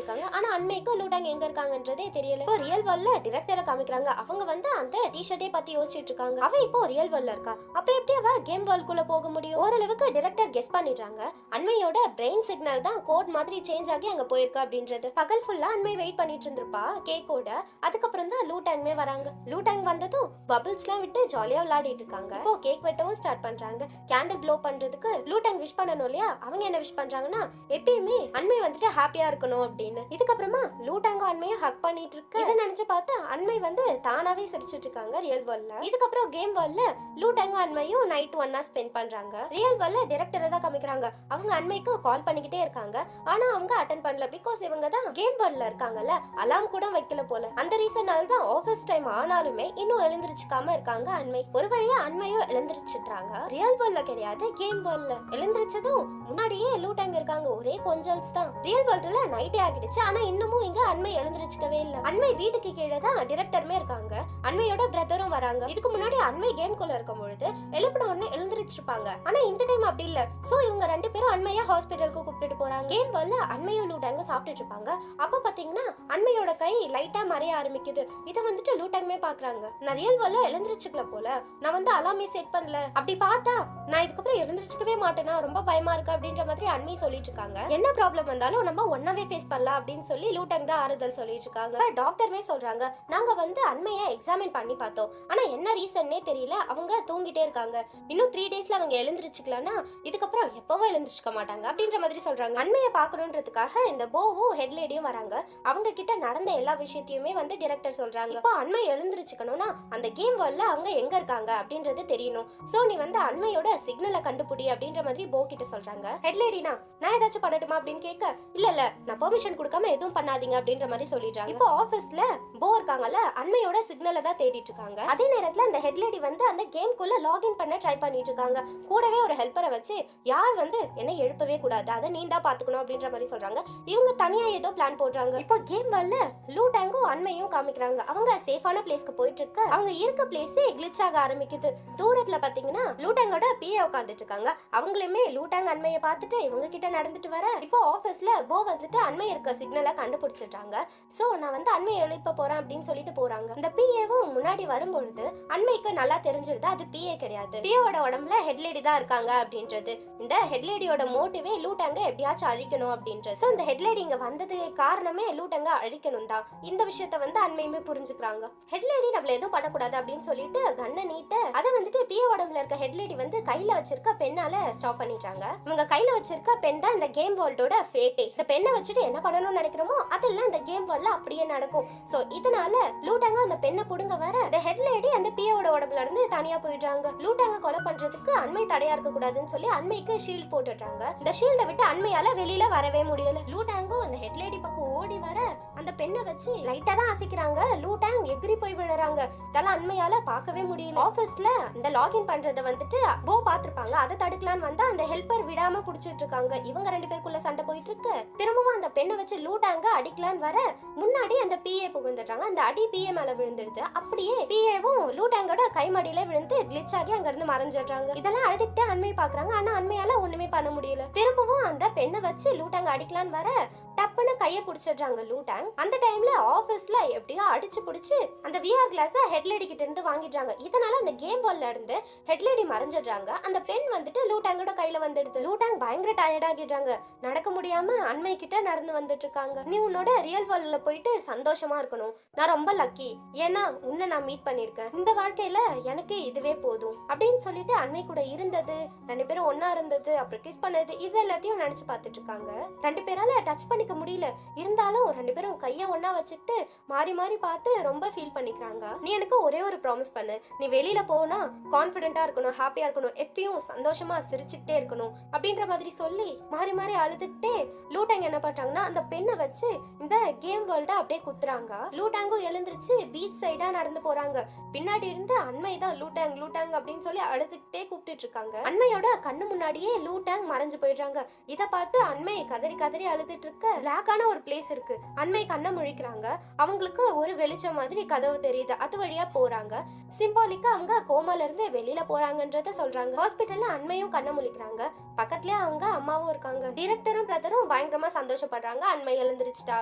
இருக்காங்க. ஆனா அண்மைக்கு லூட்டங்க எங்க இருக்காங்கன்றதே தெரியல. இப்போ ரியல் வேர்ல்ட்ல டிரெக்டரை காமிக்கிறாங்க. அவங்க வந்து அந்த டிஷர்ட்டே பத்தி யோசிச்சுட்டு இருக்காங்க. அவ இப்போ ரியல் வேர்ல்ட்ல இருக்கா, அப்புறம் எப்படி அவ கேம் வேர்ல்ட்குள்ள போக முடியும்? ஓரளவுக்கு டிரெக்டர் கெஸ் பண்ணிட்டாங்க. அண்மையோட பிரெயின் சிக்னல் தான் கோட் மாதிரி சேஞ்ச் ஆகி அங்க போயிருக்கா அப்படின்றது. பகல் ஃபுல்லா அண்மை வெயிட் பண்ணிட்டு இருந்திருப்பா கேக்கோட. அதுக்கப்புறம் தான் லூட்டங்மே வராங்க. லூட்டங் வந்ததும் பபிள்ஸ்லாம் விட்டு ஜாலியா விளையாடிட்டு இருக்காங்க. இப்போ கேக் வெட்டவும் ஸ்டார்ட் பண்றாங்க. கேண்டில் ப்ளோ பண்றதுக்கு லூட்டங் விஷ் பண்ணணும் இல்லையா, அவங்க என்ன விஷ் பண்றாங்கன்னா எப்பயுமே அண்மை வந்துட்டு ஹாப்பியா இருக்கணும் அப்படின்னு. இதுக்கப்புறமா லூட்டங்க அண்மையை ஹக் பண்ணிட்டு இருக்கு. இதை நினைச்சு பார்த்து அண்மை வந்து தானாவே சிரிச்சிட்டு இருக்காங்க ரியல் வேர்ல்ட்ல. இதுக்கப்புறம் கேம் வேர்ல்ட்ல லூட்டங்க அண்மையும் நைட் ஒன்னா ஸ்பெண்ட் பண்றாங்க. ரியல் வேர்ல்ட்ல டைரக்டரை தான் காமிக்கிறாங்க. அவங்க அண்மைக்கு கால் பண்ணிக்கிட்டே இருக்காங்க, ஆனா அவங்க அட்டென்ட் பண்ணல. பிகாஸ் இவங்க தான் கேம் வேர்ல்ட்ல இருக்காங்கல்ல, அலாம் கூட வைக்கல போல. அந்த ரீசனால தான் ஆபீஸ் டைம் ஆனாலுமே இன்னும் எழுந்திருச்சுக்காம இருக்காங்க அண்மை. ஒரு வழியா அண்மையும் எழுந்திருச்சுட்டாங்க. ரியல் வேர்ல்ட்ல கிடையாது, கேம் வேர்ல்ட்ல. எழுந்திருச்சதும் முன்னாடியே லூட்டங்க இருக்காங்க, ஒரே கொஞ்சல்ஸ் தான். ரியல் வேர்ல்ட்ல நைட்டே ஆகிடுச்சு, ஆனா இன்னமும் இங்க அண்மை எழுந்திருச்சுக்கவே இல்ல. அண்மை வீட்டுக்கு கீழே தான் டைரக்டருமே இருக்காங்க. அண்மையோட பிரதரும் வராங்க. இதுக்கு முன்னாடி அண்மை கேம்குள்ள இருக்கும் பொழுது எழுப்பின உடனே எழுந்திருச்சிருப்பாங்க, ஆனா இந்த டைம் அப்படி இல்ல. சோ இவங்க ரெண்டு பேரும் அண்மையா ஹாஸ்பிடலுக்கு கூப்பிட்டு போறாங்க. கேம் வேர்ல்ட்ல அண்மையும் லூட்டங்க சாப்பிட்டுட்டு இருப்பாங்க. அப்ப பாத்தீங்கன்னா அண்மையோட கை லைட்டா மறைய ஆரம்பிக்குது. இத வந்துட்டு லூட்டங்கமே பாக்குறாங்க. நான் ரியல் வேர்ல்ட்ல எழுந்திருச்சுக்கல போல, நான் வந்து அலாமே செட் பண்ணல. அப்படி பார்த்தா நான் இதுக்கப்புறம் எழுந்திருச்சுக்கவே மாட்டேனா, ரொம்ப பயமா இருக்கு அப்படின்ற மாதிரி அண்மை சொல்லிட்டு இருக்காங்க. என்ன ப்ராப்ளம் வந்தாலும் நம்ம ஒன்னாவே ஃபேஸ் பண்ணலாம் அப்படின்னு சொல்லி லூட்டங் தான் ஆறுதல் சொல்லிட்டு இருக்காங்க. டாக்டர்மே சொல்றாங்க, நாங்க வந்து அண்மையை எக்ஸாமின் பண்ணி பார்த்தோம், ஆனா என்ன ரீசன்னே தெரியல, அவங்க தூங்கிட்டே இருக்காங்க. இன்னும் 3 டேஸ்ல அவங்க எழுந்திருச்சுக்கலன்னா இதுக்கப்புறம் எப்பவும் எழுந்திருச்சுக்க மாட்டாங்க அப்படின்ற மாதிரி சொல்றாங்க. அண்மையை பார்க்கணுன்றதுக்காக இந்த போவும் ஹெட்லேடியும் வராங்க. அவங்க கிட்ட நடந்த எல்லா விஷயத்தையுமே வந்து டைரக்டர் சொல்றாங்க. இப்போ அண்மை எழுந்திருச்சுக்கணும்னா அந்த கேம் வேர்ல்ட்ல அவங்க எங்க இருக்காங்க அப்படின்றது தெரியணும். சோ நீ வந்து அண்மையோட சிக்னலை கண்டுபிடி அப்படின்ற மாதிரி போ கிட்ட சொல்றாங்க. ஹெட்லேடினா நான் ஏதாச்சும் பண்ணட்டுமா அப்படின்னு கேட்க, இல்ல நான் பெர்மிஷன் கொடுக்காம எதுவும் பண்ணாதீங்க அப்படின்ற மாதிரி சொல்லிடுறாங்க. இப்போ ஆபீஸ்ல போ இருக்காங்கல்ல, அண்மையோட சிக்னலை தான் தேடிட்டு இருக்காங்க. அதே நேரத்துல அந்த ஹெட்லேடி வந்து அந்த கேம்குள்ள லாகின் பண்ண ட்ரை பண்ணிட்டு இருக்காங்க. கூடவே ஒரு ஹெல்ப்பரை வச்சு யார் வந்து என்ன எழுப்பவே கூடாது, அதை நீ தான் பாத்துக்கணும் அப்படின்ற மாதிரி சொல்றாங்க. இவங்க தனியா ஏதோ பிளான் போடுறாங்க. இப்போ கேம் வேர்ல்ட்ல லூட்டங்கும் அண்மையும் காமிக்கிறாங்க. அவங்க சேஃபான பிளேஸ்க்கு போயிட்டு இருக்க, அவங்க இருக்க பிளேஸே கிளிச் ஆக ஆரம்பிக்குது. தூரத்துல பாத்தீங்கன்னா லூட்டங்கோட பிஏ உட்காந்துட்டு இருக்காங்க. அவங்களுமே லூட்டங் அண்மையை பார்த்துட்டு இவங்க கிட்ட நடந்துட்டு வர, இப்போ ஆபீஸ்ல போ வந்துட்டு அண்மை இருக்க சிக்னலை கண்டுபிடிச்சிட்டாங்க. சோ நான் வந்து அண்மையை எழுப்ப போறேன் அப்படின்னு சொல்லிட்டு போறாங்க. இந்த பிஏவும் முன்னாடி வரும்பொழுது அண்மைக்கு நல்லா தெரிஞ்சிருது அது பிஏ கிடையாது, பிஏவோட உடம்புல ஹெட்லேடி தான் இருக்காங்க அப்படின்றது. இந்த ஹெட்லேடியோட மோட்டிவே லூட்டங்க எப்படியாச்சும் அழிக்கணும் அப்படின்றது. சோ இந்த ஹெட்லேடி இங்க வந்ததுக்கு காரணமே லூட்டங்க அழிக்கணும் தான். இந்த விஷயம் விஷயத்த வந்து அண்மையுமே புரிஞ்சுக்கிறாங்க. ஹெட் லேடி நம்மள எதுவும் பண்ணக்கூடாது அப்படின்னு சொல்லிட்டு கண்ணை நீட்ட அதை வந்துட்டு பிய உடம்புல இருக்க ஹெட் லேடி வந்து கையில வச்சிருக்க பெண்ணால ஸ்டாப் பண்ணிடுறாங்க. இவங்க கையில வச்சிருக்க பெண் தான் இந்த கேம் வேர்ல்டோட ஃபேட்டே. இந்த பெண்ணை வச்சுட்டு என்ன பண்ணணும்னு நினைக்கிறோமோ அதெல்லாம் இந்த கேம் வேர்ல்ட்ல அப்படியே நடக்கும். சோ இதனால லூட்டாங்க அந்த பெண்ணை புடுங்க வர இந்த ஹெட் லேடி அந்த பியோட உடம்புல இருந்து தனியா போயிடுறாங்க. லூட்டாங்க கொலை பண்றதுக்கு அண்மை தடையா இருக்க கூடாதுன்னு சொல்லி அண்மைக்கு ஷீல்ட் போட்டுடுறாங்க. இந்த ஷீல்ட விட்டு அண்மையால வெளியில வரவே முடியல. லூட்டாங்கோ அந்த ஹெட் லேடி பக்கம் ஓடி வர அந்த பெண்ணை வச்சு லைட்டா தான் அசைக்கிறாங்க. லூட்டாங் எகிரி போய் விழுறாங்க. இதெல்லாம் அண்மையால பார்க்கவே முடியல. ஆபீஸ்ல இந்த லாகின் பண்றத வந்துட்டு போ பாத்துருப்பாங்க. அதை தடுக்கலான்னு வந்தா அந்த ஹெல்பர் விடாம புடிச்சிட்டு இருக்காங்க. இவங்க ரெண்டு பேருக்குள்ள சண்டை போயிட்டு இருக்கு. திரும்பவும் அந்த பெண்ணை வச்சு லூட்டாங்க அடிக்கலான்னு வர முன்னாடி அந்த பிஏ புகுந்துடுறாங்க. அந்த அடி பிஏ மேல விழுந்துடுது. அப்படியே பிஏவும் லூட்டாங்கோட கைமடியில விழுந்து கிளிச் ஆகி அங்க இருந்து மறைஞ்சிடுறாங்க. இதெல்லாம் அழுதுகிட்டே அண்மை பாக்குறாங்க. ஆனா அண்மையால ஒண்ணுமே பண்ண முடியல. திரும்பவும் அந்த பெண்ணை வச்சு லூட்டாங்க அடிக்கலான்னு வர டப்புன்னு கையை பிடிச்சிடுறாங்க லூட்டாங். அந்த டைம்ல ஆபீஸ்ல எப்படியோ அடிச்சு பிடிச்சு அந்த விஆர் கிளாஸ ஹெட் லேடி கிட்ட இருந்து வாங்கிடுறாங்க. இதனால அந்த கேம் வேர்ல்ட்ல இருந்து ஹெட் லேடி மறைஞ்சிடுறாங்க. அந்த பெண் வந்துட்டு லூட்டாங்கோட கையில வந்துடுது. லூட்டாங் பயங்கர டயர்ட் ஆகிடுறாங்க. நடக்க முடியாம அண்மை கிட்ட நடந்து வந்துட்டு இருக்காங்க. நீ உன்னோட ரியல் வேர்ல்ட்ல போயிட்டு சந்தோஷமா இருக்கணும். நான் ரொம்ப லக்கி, ஏன்னா உன்னை நான் மீட் பண்ணிருக்கேன். இந்த வாழ்க்கையில எனக்கு இதுவே போதும் அப்படின்னு சொல்லிட்டு அண்மை கூட இருந்தது, ரெண்டு பேரும் ஒன்னா இருந்தது, அப்புறம் கிஸ் பண்ணது, இது எல்லாத்தையும் நினைச்சு பார்த்துட்டு இருக்காங்க. ரெண்டு பேரால டச் பண்ணிக்க முடியல. இருந்தாலும் ரெண்டு பேரும் கைய ஒன்னா வச்சுட்டு மாறி மாறி பார்த்து ரொம்ப ஃபீல் பண்ணிக்கிறாங்க. நீ எனக்கு ஒரே ஒரு ப்ராமிஸ் பண்ணு. நீ வெளியில போனா கான்ஃபிடென்ட்டா இருக்கணும், ஹாப்பியா இருக்கணும், எப்பயும் சந்தோஷமா சிரிச்சுக்கிட்டே இருக்கணும் அப்படின்ற மாதிரி சொல்லி மாறி மாறி அழுதுகிட்டே லூட்டாங் என்ன பண்றாங்கன்னா அந்த பெண்ணை வச்சு இந்த கேம் வேர்ல்ட அப்படியே குத்துறாங்க. லூட்டாங்கும் எழுந்திருச்சு பீச் சைடா நடந்து போறாங்க. பின்னாடி இருந்து அண்மை தான் லூட்டாங் லூட்டாங் அப்படின்னு சொல்லி அழுதுகிட்டே கூப்பிட்டு இருக்காங்க. அண்மையோட கண்ணு முன்னாடியே லூட்டாங் மறைஞ்சு போயிடுறாங்க. இத பார்த்து அண்மை கதறி கதறி அழுதுட்டு இருக்க பிளாக்கான ஒரு பிளேஸ் இருக்கு. அண்மை கண்ணை முழிக்கிறாங்க. அவங்களுக்கு ஒரு வெளிச்சம் மாதிரி கதவு தெரியுது. அது வழியா போறாங்க. சிம்பாலிக்கா அவங்க கோமால இருந்து வெளியில போறாங்கன்றத சொல்றாங்க. ஹாஸ்பிட்டல்ல அண்மையும் கண்ணை முழிக்கிறாங்க. பக்கத்துலயே அவங்க அம்மாவும் இருக்காங்க. டைரக்டரும் பிரதரும் பயங்கரமா சந்தோஷப்படுறாங்க அண்மை எழுந்திருச்சுட்டா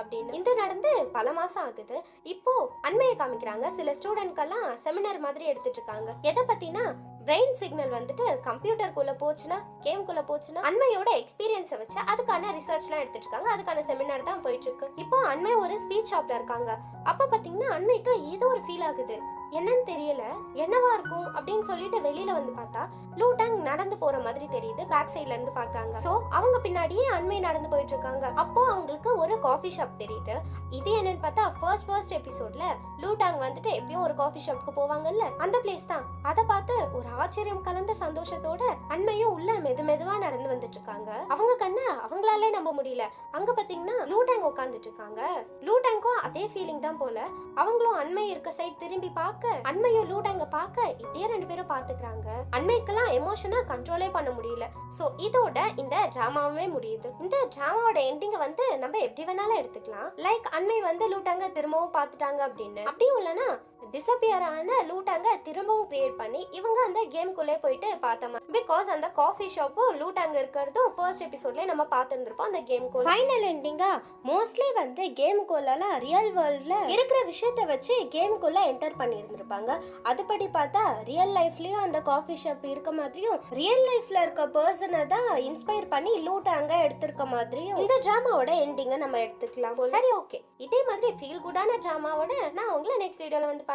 அப்படின்னு. இது நடந்து பல மாசம் ஆகுது. இப்போ அண்மையை காமிக்கிறாங்க. சில ஸ்டூடெண்ட்கெல்லாம் செமினார் மாதிரி எடுத்துட்டு இருக்காங்க. எதை பத்தினா பிரெயின் சிக்னல் வந்துட்டு கம்ப்யூட்டருக்குள்ள போச்சுன்னா, கேம்குள்ள போச்சுன்னா அண்மையோட எக்ஸ்பீரியன்ஸை வச்சு அதுக்கான ரிசர்ச்லாம் எடுத்துட்டு இருக்காங்க. அதுக்கான செமினார் தான் போயிட்டு இருக்கு. இப்போ அண்மை ஒரு ஸ்பீச் ஷாப்ல இருக்காங்க. அப்ப பாத்தீங்கன்னா அண்மைக்கு ஏதோ ஒரு ஃபீல் ஆகுது. என்னன்னு தெரியல, என்னவா இருக்கும் அப்படின்னு சொல்லிட்டு வெளியில வந்து பார்த்தா லூட்டாங் நடந்து போற மாதிரி தெரியுது. பேக் சைட்ல இருந்து பாக்குறாங்க. சோ அவங்க பின்னாடியே அண்மை நடந்து போயிட்டு இருக்காங்க. அப்போ அவங்களுக்கு ஒரு காஃபி ஷாப் தெரியுது. இது என்னன்னு பார்த்தா ஃபர்ஸ்ட் எபிசோட்ல லூட்டாங் வந்துட்டு எப்பயும் ஒரு காஃபி ஷாப்க்கு போவாங்கல்ல, அந்த பிளேஸ் தான். அதை பார்த்து ஒரு ஆச்சரியம் கலந்த சந்தோஷத்தோட அண்மையும் உள்ள மெதுவா நடந்து வந்துட்டு இருக்காங்க. அவங்க கண்ணை அவங்களாலே நம்ப முடியல. அங்க பாத்தீங்கன்னா லூட்டாங் உட்காந்துட்டு இருக்காங்க. லூட்டாங்கும் அதே ஃபீலிங் தான் போல. அவங்களும் அண்மை இருக்க சைட் திரும்பி பார்க்க அண்மையும் லூட்டாங்க பார்க்க இப்படியே ரெண்டு பேரும் பாத்துக்கிறாங்க. அண்மைக்கெல்லாம் எமோஷனா கண்ட்ரோலே பண்ண முடியல. சோ இதோட இந்த டிராமாவே முடியுது. இந்த டிராமாவோட எண்டிங்க வந்து நம்ம எப்படி வேணாலும் எடுத்துக்கலாம். லைக் அண்மை வந்து லூட்டாங்க திரும்பவும் பாத்துட்டாங்க அப்படின்னு. அப்படியும் இல்லைன்னா டிசப்பியர் ஆன லூட்டாங்க திரும்பவும் கிரியேட் பண்ணி இவங்க அந்த கேம்குள்ளே போயிட்டு பார்த்தோம். பிகாஸ் அந்த காஃபி ஷாப்பும் லூட்டாங்க இருக்கிறதும் ஃபர்ஸ்ட் எபிசோட்ல நம்ம பார்த்துருந்துருப்போம். அந்த கேம்குள்ள ஃபைனல் எண்டிங்கா மோஸ்ட்லி வந்து கேம்குள்ளலாம் ரியல் வேர்ல்ட்ல இருக்கிற விஷயத்த வச்சு கேம்குள்ள என்டர் பண்ணியிருந்திருப்பாங்க. அதுபடி பார்த்தா ரியல் லைஃப்லயும் அந்த காஃபி ஷாப் இருக்க மாதிரியும் ரியல் லைஃப்ல இருக்க பர்சனை தான் இன்ஸ்பயர் பண்ணி லூட்டாங்க எடுத்திருக்க மாதிரியும் இந்த டிராமாவோட எண்டிங்கை நம்ம எடுத்துக்கலாம். சரி, ஓகே. இதே மாதிரி ஃபீல் குடான டிராமாவோட நான் உங்களை நெக்ஸ்ட் வீடியோல வந்து பார்க்குறேன்.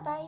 பாய்.